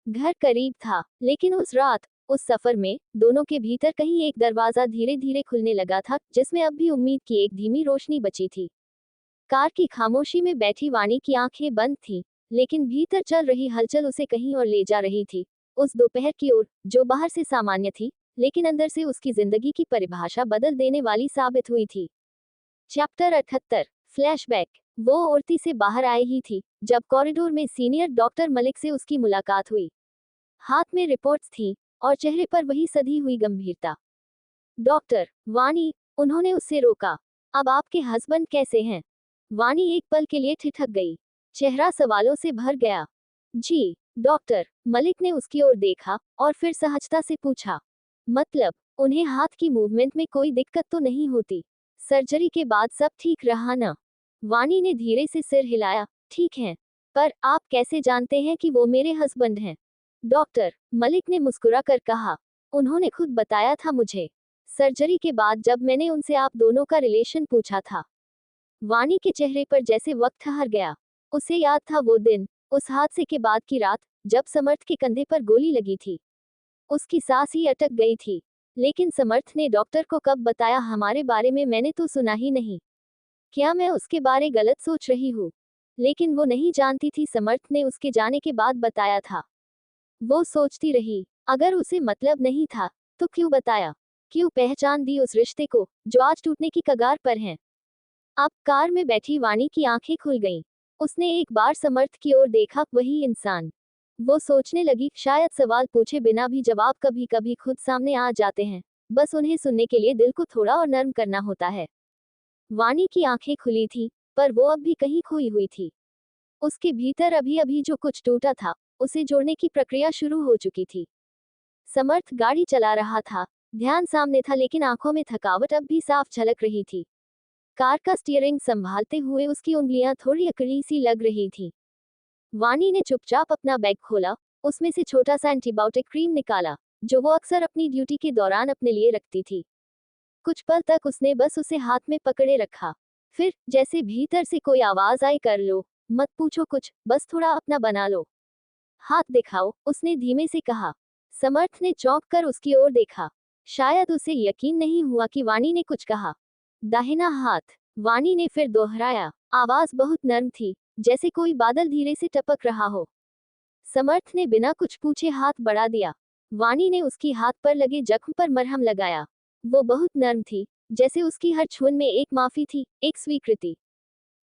घर करीब था, लेकिन उस रात, उस सफर में, दोनों के भीतर कहीं एक दरवाजा धीरे धीरे खुलने लगा था, जिसमें अब भी उम्मीद की एक धीमी रोशनी बची थी। कार की खामोशी में बैठी वाणी की आंखें बंद थीं, लेकिन भीतर चल रही हलचल उसे कहीं और ले जा रही थी। उस दोपहर की ओर, जो बाहर से सामान्य थी, लेकिन अंदर से उसकी जिंदगी की परिभाषा बदल देने वाली साबित हुई थी। Chapter 78, flashback. वो औरती से बाहर आई ही थी, जब कॉरिडोर में सीनियर डॉक्टर मलिक से उसकी मुलाकात हुई। हाथ में रिपोर्ट्स थी, और चेहरे पर वही सधी हुई गंभीरता। डॉक्टर, वाणी, उन्होंने उससे रोका। अब आपके हस्बैंड कैसे हैं? वाणी एक पल के लिए ठिठक गई। चेहरा सवालों से भर गया। जी, डॉक्टर, मलिक ने उसकी ओर देखा, और फिर सहजता से पूछा। मतलब, उन्हें हाथ की मूवमेंट में कोई दिक्कत तो नहीं होती? सर्जरी के बाद सब ठीक रहा ना? वाणी ने धीरे से सिर हिलाया। ठीक है, पर आप कैसे जानते हैं कि वो मेरे हस्बैंड हैं? डॉक्टर, मलिक ने मुस्कुरा कर कहा, उन्होंने खुद बताया था मुझे, सर्जरी के बाद जब मैंने उनसे आप दोनों का रिलेशन पूछा था। वाणी के चेहरे पर जैसे वक्त ठहर गया। उसे याद था वो दिन, उस हादसे के बाद की रात, जब समर्थ के कंधे पर गोली लगी थी। उसकी सांस ही अटक गई थी। लेकिन समर्थ ने डॉक्टर को कब बताया हमारे बारे में? मैंने तो सुना ही नहीं। क्या मैं उसके बारे गलत सोच रही हूँ? लेकिन वो नहीं जानती थी समर्थ ने उसके जाने के बाद बताया था। वो सोचती रही, अगर उसे मतलब नहीं था, तो क्यों बताया? क्यों पहचान दी उस रिश्ते को, जो आज टूटने की कगार पर है? अब कार में बैठी वाणी की आंखें खुल गईं। उसने एक बार समर्थ की ओर देखा, वही इंसान। वो सोचने लगी, शायद सवाल पूछे बिना भी जवाब कभी कभी खुद सामने आ जाते हैं, बस उन्हें सुनने के लिए दिल को थोड़ा और नर्म करना होता है। वाणी की आंखें खुली थी, पर वो अब भी कहीं खोई हुई थी। उसके भीतर अभी अभी जो कुछ टूटा था, उसे जोड़ने की प्रक्रिया शुरू हो चुकी थी। समर्थ गाड़ी चला रहा था, ध्यान सामने था, लेकिन आंखों में थकावट अब भी साफ झलक रही थी। कार का स्टीयरिंग संभालते हुए उसकी उंगलियां थोड़ी अकड़ी सी लग रही थी। वाणी ने चुपचाप अपना बैग खोला, उसमें से छोटा सा एंटीबायोटिक क्रीम निकाला, जो वो अक्सर अपनी ड्यूटी के दौरान अपने लिए रखती थी। कुछ पल तक उसने बस उसे हाथ में पकड़े रखा। फिर, जैसे भीतर से कोई आवाज आई, कर लो, मत पूछो कुछ, बस थोड़ा अपना बना लो। हाथ दिखाओ, उसने धीमे से कहा। समर्थ ने चौंक कर उसकी ओर देखा। शायद उसे यकीन नहीं हुआ कि वाणी ने कुछ कहा। दाहिना हाथ, वाणी ने फिर दोहराया। आवाज बहुत नर्म थी, जैसे कोई बादल धीरे से टपक रहा हो। समर्थ ने बिना कुछ पूछे हाथ बढ़ा दिया। वाणी ने उसकी हाथ पर लगे जख्म पर मरहम लगाया। वो बहुत नर्म थी, जैसे उसकी हर छून में एक माफी थी, एक स्वीकृति।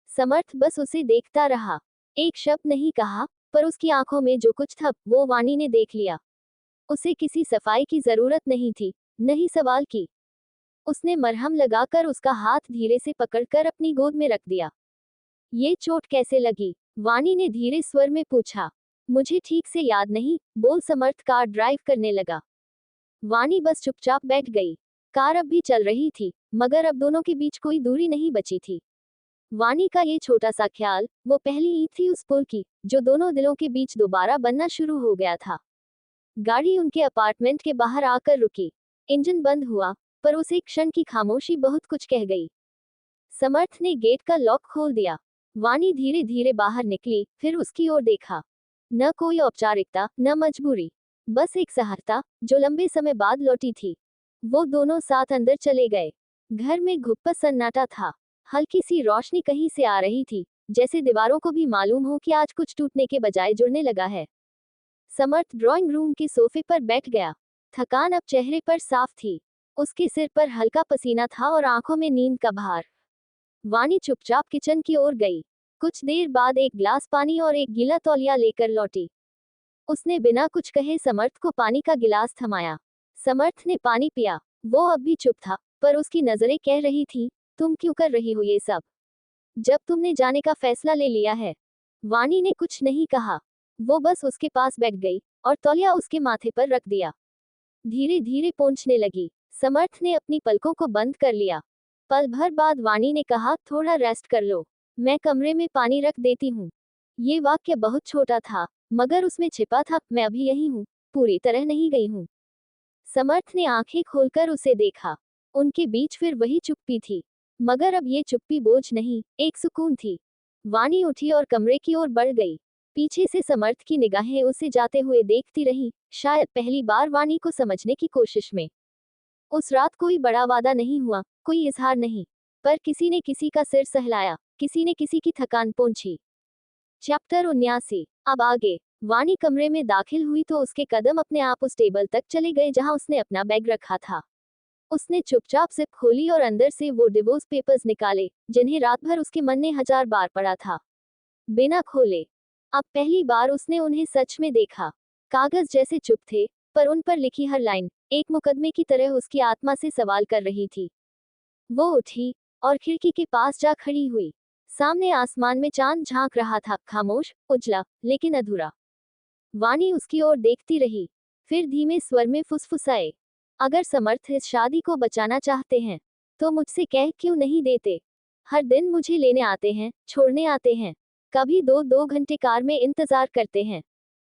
समर्थ बस उसे देखता रहा। एक शब्द नहीं कहा, पर उसकी आंखों में जो कुछ था, वो वाणी ने देख लिया। उसे किसी सफाई की जरूरत नहीं थी, नहीं सवाल की। उसने मरहम लगाकर उसका हाथ धीरे से पकड़कर अपनी गोद में रख दिया। ये चोट कैसे लगी? वाणी ने धीरे स्वर में पूछा। मुझे ठीक से याद नहीं, बोल समर्थ कार ड्राइव करने लगा। वाणी बस चुपचाप बैठ गई। कार अब भी चल रही थी, मगर अब दोनों के बीच कोई दूरी नहीं बची थी। वाणी का ये छोटा सा ख्याल, वो पहली ईंट थी उस पुल की, जो दोनों दिलों के बीच दोबारा बनना शुरू हो गया था। गाड़ी उनके अपार्टमेंट के बाहर आकर रुकी। इंजन बंद हुआ, पर उस एक क्षण की खामोशी बहुत कुछ कह गई। समर्थ ने गेट का लॉक खोल दिया। वाणी धीरे धीरे बाहर निकली, फिर उसकी ओर देखा। न कोई औपचारिकता, न मजबूरी, बस एक सहजता, जो लंबे समय बाद लौटी थी। वो दोनों साथ अंदर चले गए। घर में घुप्पा सन्नाटा था। हल्की सी रोशनी कहीं से आ रही थी, जैसे दीवारों को भी मालूम हो कि आज कुछ टूटने के बजाय जुड़ने लगा है। समर्थ ड्राइंग रूम के सोफे पर बैठ गया। थकान अब चेहरे पर साफ थी। उसके सिर पर हल्का पसीना था और आंखों में नींद का भार। वाणी चुपचाप किचन की ओर गई। कुछ देर बाद एक गिलास पानी और एक गीला तौलिया लेकर लौटी। उसने बिना कुछ कहे समर्थ को पानी का गिलास थमाया। समर्थ ने पानी पिया। वो अब भी चुप था, पर उसकी नजरें कह रही थी, तुम क्यों कर रही हो ये सब, जब तुमने जाने का फैसला ले लिया है। वाणी ने कुछ नहीं कहा। वो बस उसके पास बैठ गई और तौलिया उसके माथे पर रख दिया। धीरे धीरे पोंछने लगी। समर्थ ने अपनी पलकों को बंद कर लिया। पल भर बाद वाणी ने कहा, थोड़ा रेस्ट कर लो, मैं कमरे में पानी रख देती हूँ। ये वाक्य बहुत छोटा था, मगर उसमें छिपा था, मैं अभी यही हूँ, पूरी तरह नहीं गई हूँ। समर्थ ने आंखें खोलकर उसे देखा। उनके बीच फिर वही चुप्पी थी, मगर अब ये चुप्पी बोझ नहीं, एक सुकून थी। वाणी उठी और कमरे की ओर बढ़ गई। पीछे से समर्थ की निगाहें उसे जाते हुए देखती रहीं, शायद पहली बार वाणी को समझने की कोशिश में। उस रात कोई बड़ा वादा नहीं हुआ, कोई इजहार नहीं, पर किसी ने किसी का सिर सहलाया, किसी ने किसी की थकान पोंछी। चैप्टर 79। अब आगे। वाणी कमरे में दाखिल हुई तो उसके कदम अपने आप उस टेबल तक चले गए जहां उसने अपना बैग रखा था। उसने चुपचाप जिप खोली और अंदर से वो डिवोर्स पेपर्स निकाले, जिन्हें रात भर उसके मन ने 1000 बार पढ़ा था, बिना खोले। अब पहली बार उसने उन्हें सच में देखा। कागज जैसे चुप थे, पर उन पर लिखी हर लाइन एक मुकदमे की तरह उसकी आत्मा से सवाल कर रही थी। वो उठी और खिड़की के पास जा खड़ी हुई। सामने आसमान में चांद झांक रहा था, खामोश, उजला, लेकिन अधूरा। वाणी उसकी ओर देखती रही, फिर धीमे स्वर में फुसफुसाए, अगर समर्थ इस शादी को बचाना चाहते हैं, तो मुझसे कह क्यों नहीं देते। हर दिन मुझे लेने आते हैं, छोड़ने आते हैं, कभी 2-2 घंटे कार में इंतजार करते हैं।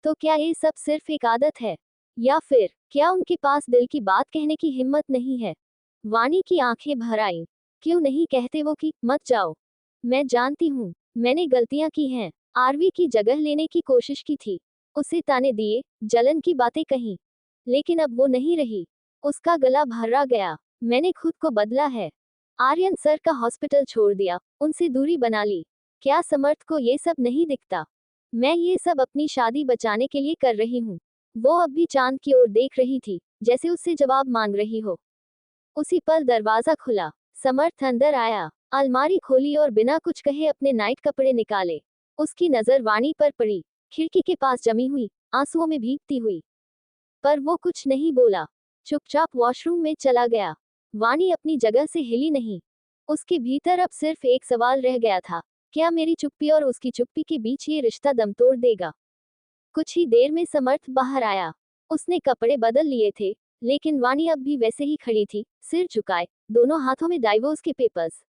तो क्या ये सब सिर्फ एक आदत है, या फिर क्या उनके पास दिल की बात कहने की हिम्मत नहीं है। वाणी की आंखें भर आईं। क्यों नहीं कहते वो कि मत जाओ, मैं जानती हूँ, मैंने गलतियां की हैं, आरवी की जगह लेने की कोशिश की थी, उसे ताने दिए, जलन की बातें कही, लेकिन अब वो नहीं रही। उसका गला भर्रा गया। मैंने खुद को बदला है। आर्यन सर का हॉस्पिटल छोड़ दिया, उनसे दूरी बना ली। क्या समर्थ को ये सब नहीं दिखता? मैं ये सब अपनी शादी बचाने के लिए कर रही हूँ। वो अब भी चांद की ओर देख रही थी, जैसे उससे जवाब मांग रही हो। उसी पल दरवाजा खुला। समर्थ अंदर आया, अलमारी खोली और बिना कुछ कहे अपने नाइट कपड़े निकाले। उसकी नजर वाणी पर पड़ी, खिड़की के पास जमी हुई, आंसुओं में भीगती हुई। पर वो कुछ नहीं बोला, चुपचाप वॉशरूम में चला गया। वाणी अपनी जगह से हिली नहीं। उसके भीतर अब सिर्फ एक सवाल रह गया था, क्या मेरी चुप्पी और उसकी चुप्पी के बीच ये रिश्ता दम तोड़ देगा? कुछ ही देर में समर्थ बाहर आया। उसने कपड़े बदल लिए थे, लेकिन वाणी अब भी वैसे ही खड़ी थी, सिर झुकाए, दोनों हाथों में डाइवोर्स के पेपर्स।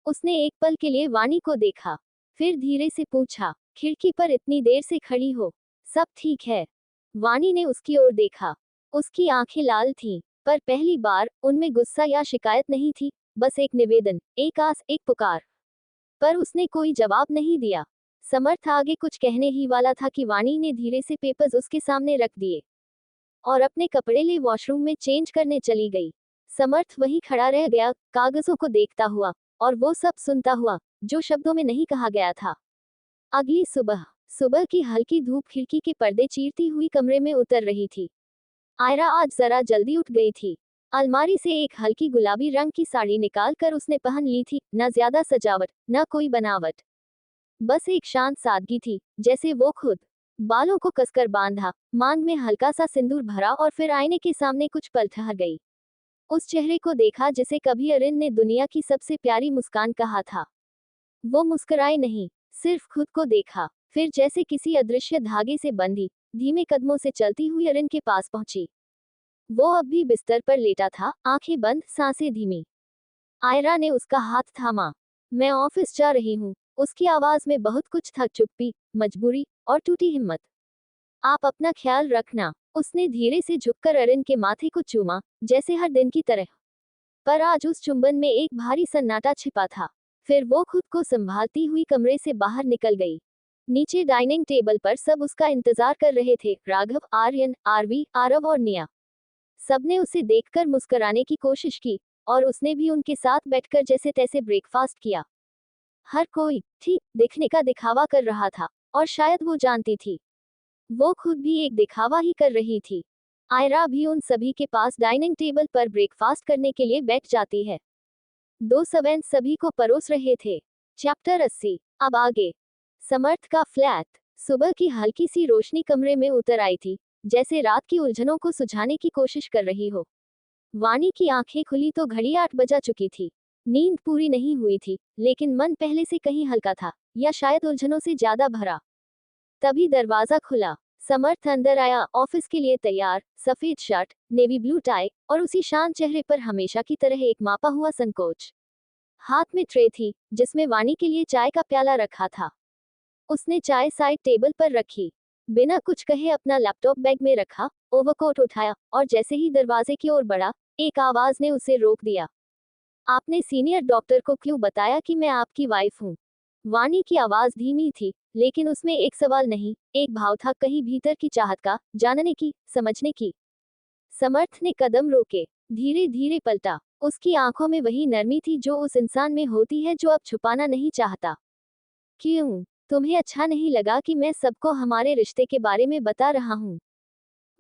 उसने एक पल के लिए वाणी को देखा, फिर धीरे से पूछा, खिड़की पर इतनी देर से खड़ी हो, सब ठीक है? वाणी ने उसकी ओर देखा। उसकी आंखें लाल थीं, पर पहली बार उनमें गुस्सा या शिकायत नहीं थी, बस एक निवेदन, एक आस, एक पुकार। पर उसने कोई जवाब नहीं दिया। समर्थ आगे कुछ कहने ही वाला था कि वाणी ने धीरे से पेपर्स उसके सामने रख दिए और अपने कपड़े ले वॉशरूम में चेंज करने चली गई। समर्थ वहीं खड़ा रह गया, कागजों को देखता हुआ, और वो सब सुनता हुआ, जो शब्दों में नहीं कहा गया था। अगली सुबह, सुबह की हल्की धूप खिड़की के पर्दे चीरती हुई कमरे में उतर रही थी। आयरा आज जरा जल्दी उठ गई थी। अलमारी से एक हल्की गुलाबी रंग की साड़ी निकाल कर उसने पहन ली थी, न ज्यादा सजावट, न कोई बनावट, बस एक शांत सादगी थी, जैसे वो खुद। बालों को कसकर बांधा, मांग में हल्का सा सिंदूर भरा और फिर आईने के सामने कुछ पल ठहर गई। उस चेहरे को देखा जिसे कभी अरिन ने दुनिया की सबसे प्यारी मुस्कान कहा था। वो मुस्कुराई नहीं, सिर्फ खुद को देखा, फिर जैसे किसी अदृश्य धागे से बंधी, धीमे कदमों से चलती हुई अरिन के पास पहुंची। वो अब भी बिस्तर पर लेटा था, आंखें बंद, सांसें धीमी। आयरा ने उसका हाथ थामा। मैं ऑफिस जा रही हूँ। उसकी आवाज में बहुत कुछ था, चुप्पी, मजबूरी और टूटी हिम्मत। आप अपना ख्याल रखना। उसने धीरे से झुककर अरिन के माथे को चूमा, जैसे हर दिन की तरह। पर आज उस चुंबन में एक भारी सन्नाटा छिपा था। फिर वो खुद को संभालती हुई कमरे से बाहर निकल गई। नीचे डाइनिंग टेबल पर सब उसका इंतजार कर रहे थे, राघव, आर्यन, आरवी, आरव और निया। सबने उसे देखकर मुस्कुराने की कोशिश की, और उसने भी उनके साथ बैठकर जैसे तैसे ब्रेकफास्ट किया। हर कोई ठीक दिखने का दिखावा कर रहा था, और शायद वो जानती थी वो खुद भी एक दिखावा ही कर रही थी। आयरा भी उन सभी के पास डाइनिंग टेबल पर ब्रेकफास्ट करने के लिए बैठ जाती है। दो सर्वेंट सभी को परोस रहे थे। चैप्टर 80। अब आगे। समर्थ का फ्लैट। सुबह की हल्की सी रोशनी कमरे में उतर आई थी, जैसे रात की उलझनों को सुझाने की कोशिश कर रही हो। वाणी की आंखें खुली तो घड़ी 8 बजा चुकी थी। नींद पूरी नहीं हुई थी, लेकिन मन पहले से कहीं हल्का था, या शायद उलझनों से ज्यादा भरा। तभी दरवाजा खुला। समर्थ अंदर आया, ऑफिस के लिए तैयार, सफेद शर्ट, नेवी ब्लू टाई, और उसी शांत चेहरे पर हमेशा की तरह एक मापा हुआ संकोच। हाथ में ट्रे थी, जिसमें वाणी के लिए चाय का प्याला रखा था। उसने चाय साइड टेबल पर रखी। बिना कुछ कहे अपना लैपटॉप बैग में रखा, ओवरकोट उठाया, और जैसे ही दरवाजे की ओर बढ़ा, एक आवाज ने उसे रोक दिया। आपने सीनियर डॉक्टर को क्यों बताया कि मैं आपकी वाइफ हूँ? वाणी की आवाज धीमी थी, लेकिन उसमें एक सवाल नहीं, एक भाव था, कहीं भीतर की चाहत का, जानने की, समझने की। समर्थ ने कदम रोके, धीरे धीरे पलटा। उसकी आंखों में वही नरमी थी जो उस इंसान में होती है जो अब छुपाना नहीं चाहता। क्यों? तुम्हें अच्छा नहीं लगा कि मैं सबको हमारे रिश्ते के बारे में बता रहा हूँ?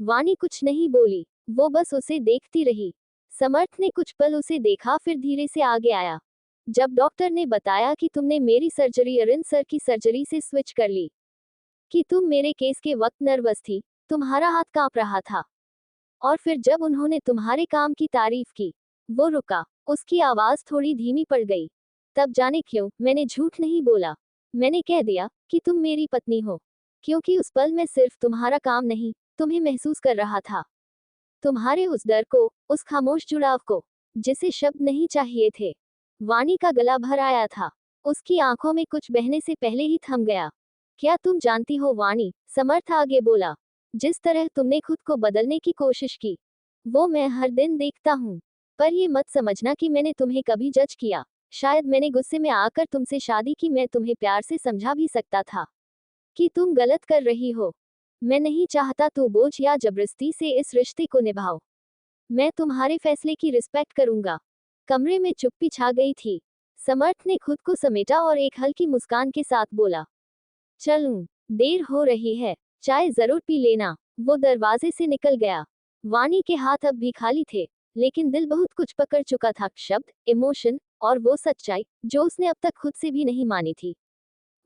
वाणी कुछ नहीं बोली, वो बस उसे देखती रही। समर्थ ने कुछ पल उसे देखा, फिर धीरे से आगे आया। जब डॉक्टर ने बताया कि तुमने मेरी सर्जरी अरिन सर की सर्जरी से स्विच कर ली, कि तुम मेरे केस के वक्त नर्वस थी, तुम्हारा हाथ कांप रहा था, और फिर जब उन्होंने तुम्हारे काम की तारीफ की। वो रुका, उसकी आवाज थोड़ी धीमी पड़ गई। तब जाने क्यों मैंने झूठ नहीं बोला। मैंने कह दिया कि तुम मेरी पत्नी हो, क्योंकि उस पल मैं सिर्फ तुम्हारा काम नहीं, तुम्हें महसूस कर रहा था। तुम्हारे उस डर को, उस खामोश जुड़ाव को, जिसे शब्द नहीं चाहिए थे। वाणी का गला भर आया था। उसकी आंखों में कुछ बहने से पहले ही थम गया। क्या तुम जानती हो वाणी, समर्थ आगे बोला, जिस तरह तुमने खुद को बदलने की कोशिश की, वो मैं हर दिन देखता हूँ। पर ये मत समझना कि मैंने तुम्हें कभी जज किया। शायद मैंने गुस्से में आकर तुमसे शादी की, मैं तुम्हें प्यार से समझा भी सकता था कि तुम गलत कर रही हो। मैं नहीं चाहता तू बोझ या जबरदस्ती से इस रिश्ते को निभाओ। मैं तुम्हारे फैसले की रिस्पेक्ट करूंगा। कमरे में चुप्पी छा गई थी। समर्थ ने खुद को समेटा और एक हल्की मुस्कान के साथ बोला, चलूं, देर हो रही है, चाय जरूर पी लेना। वो दरवाजे से निकल गया। वाणी के हाथ अब भी खाली थे, लेकिन दिल बहुत कुछ पकड़ चुका था, शब्द, इमोशन, और वो सच्चाई जो उसने अब तक खुद से भी नहीं मानी थी।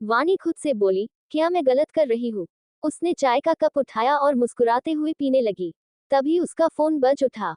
वाणी खुद से बोली, क्या मैं गलत कर रही हूँ? उसने चाय का कप उठाया और मुस्कुराते हुए पीने लगी। तभी उसका फोन बज उठा।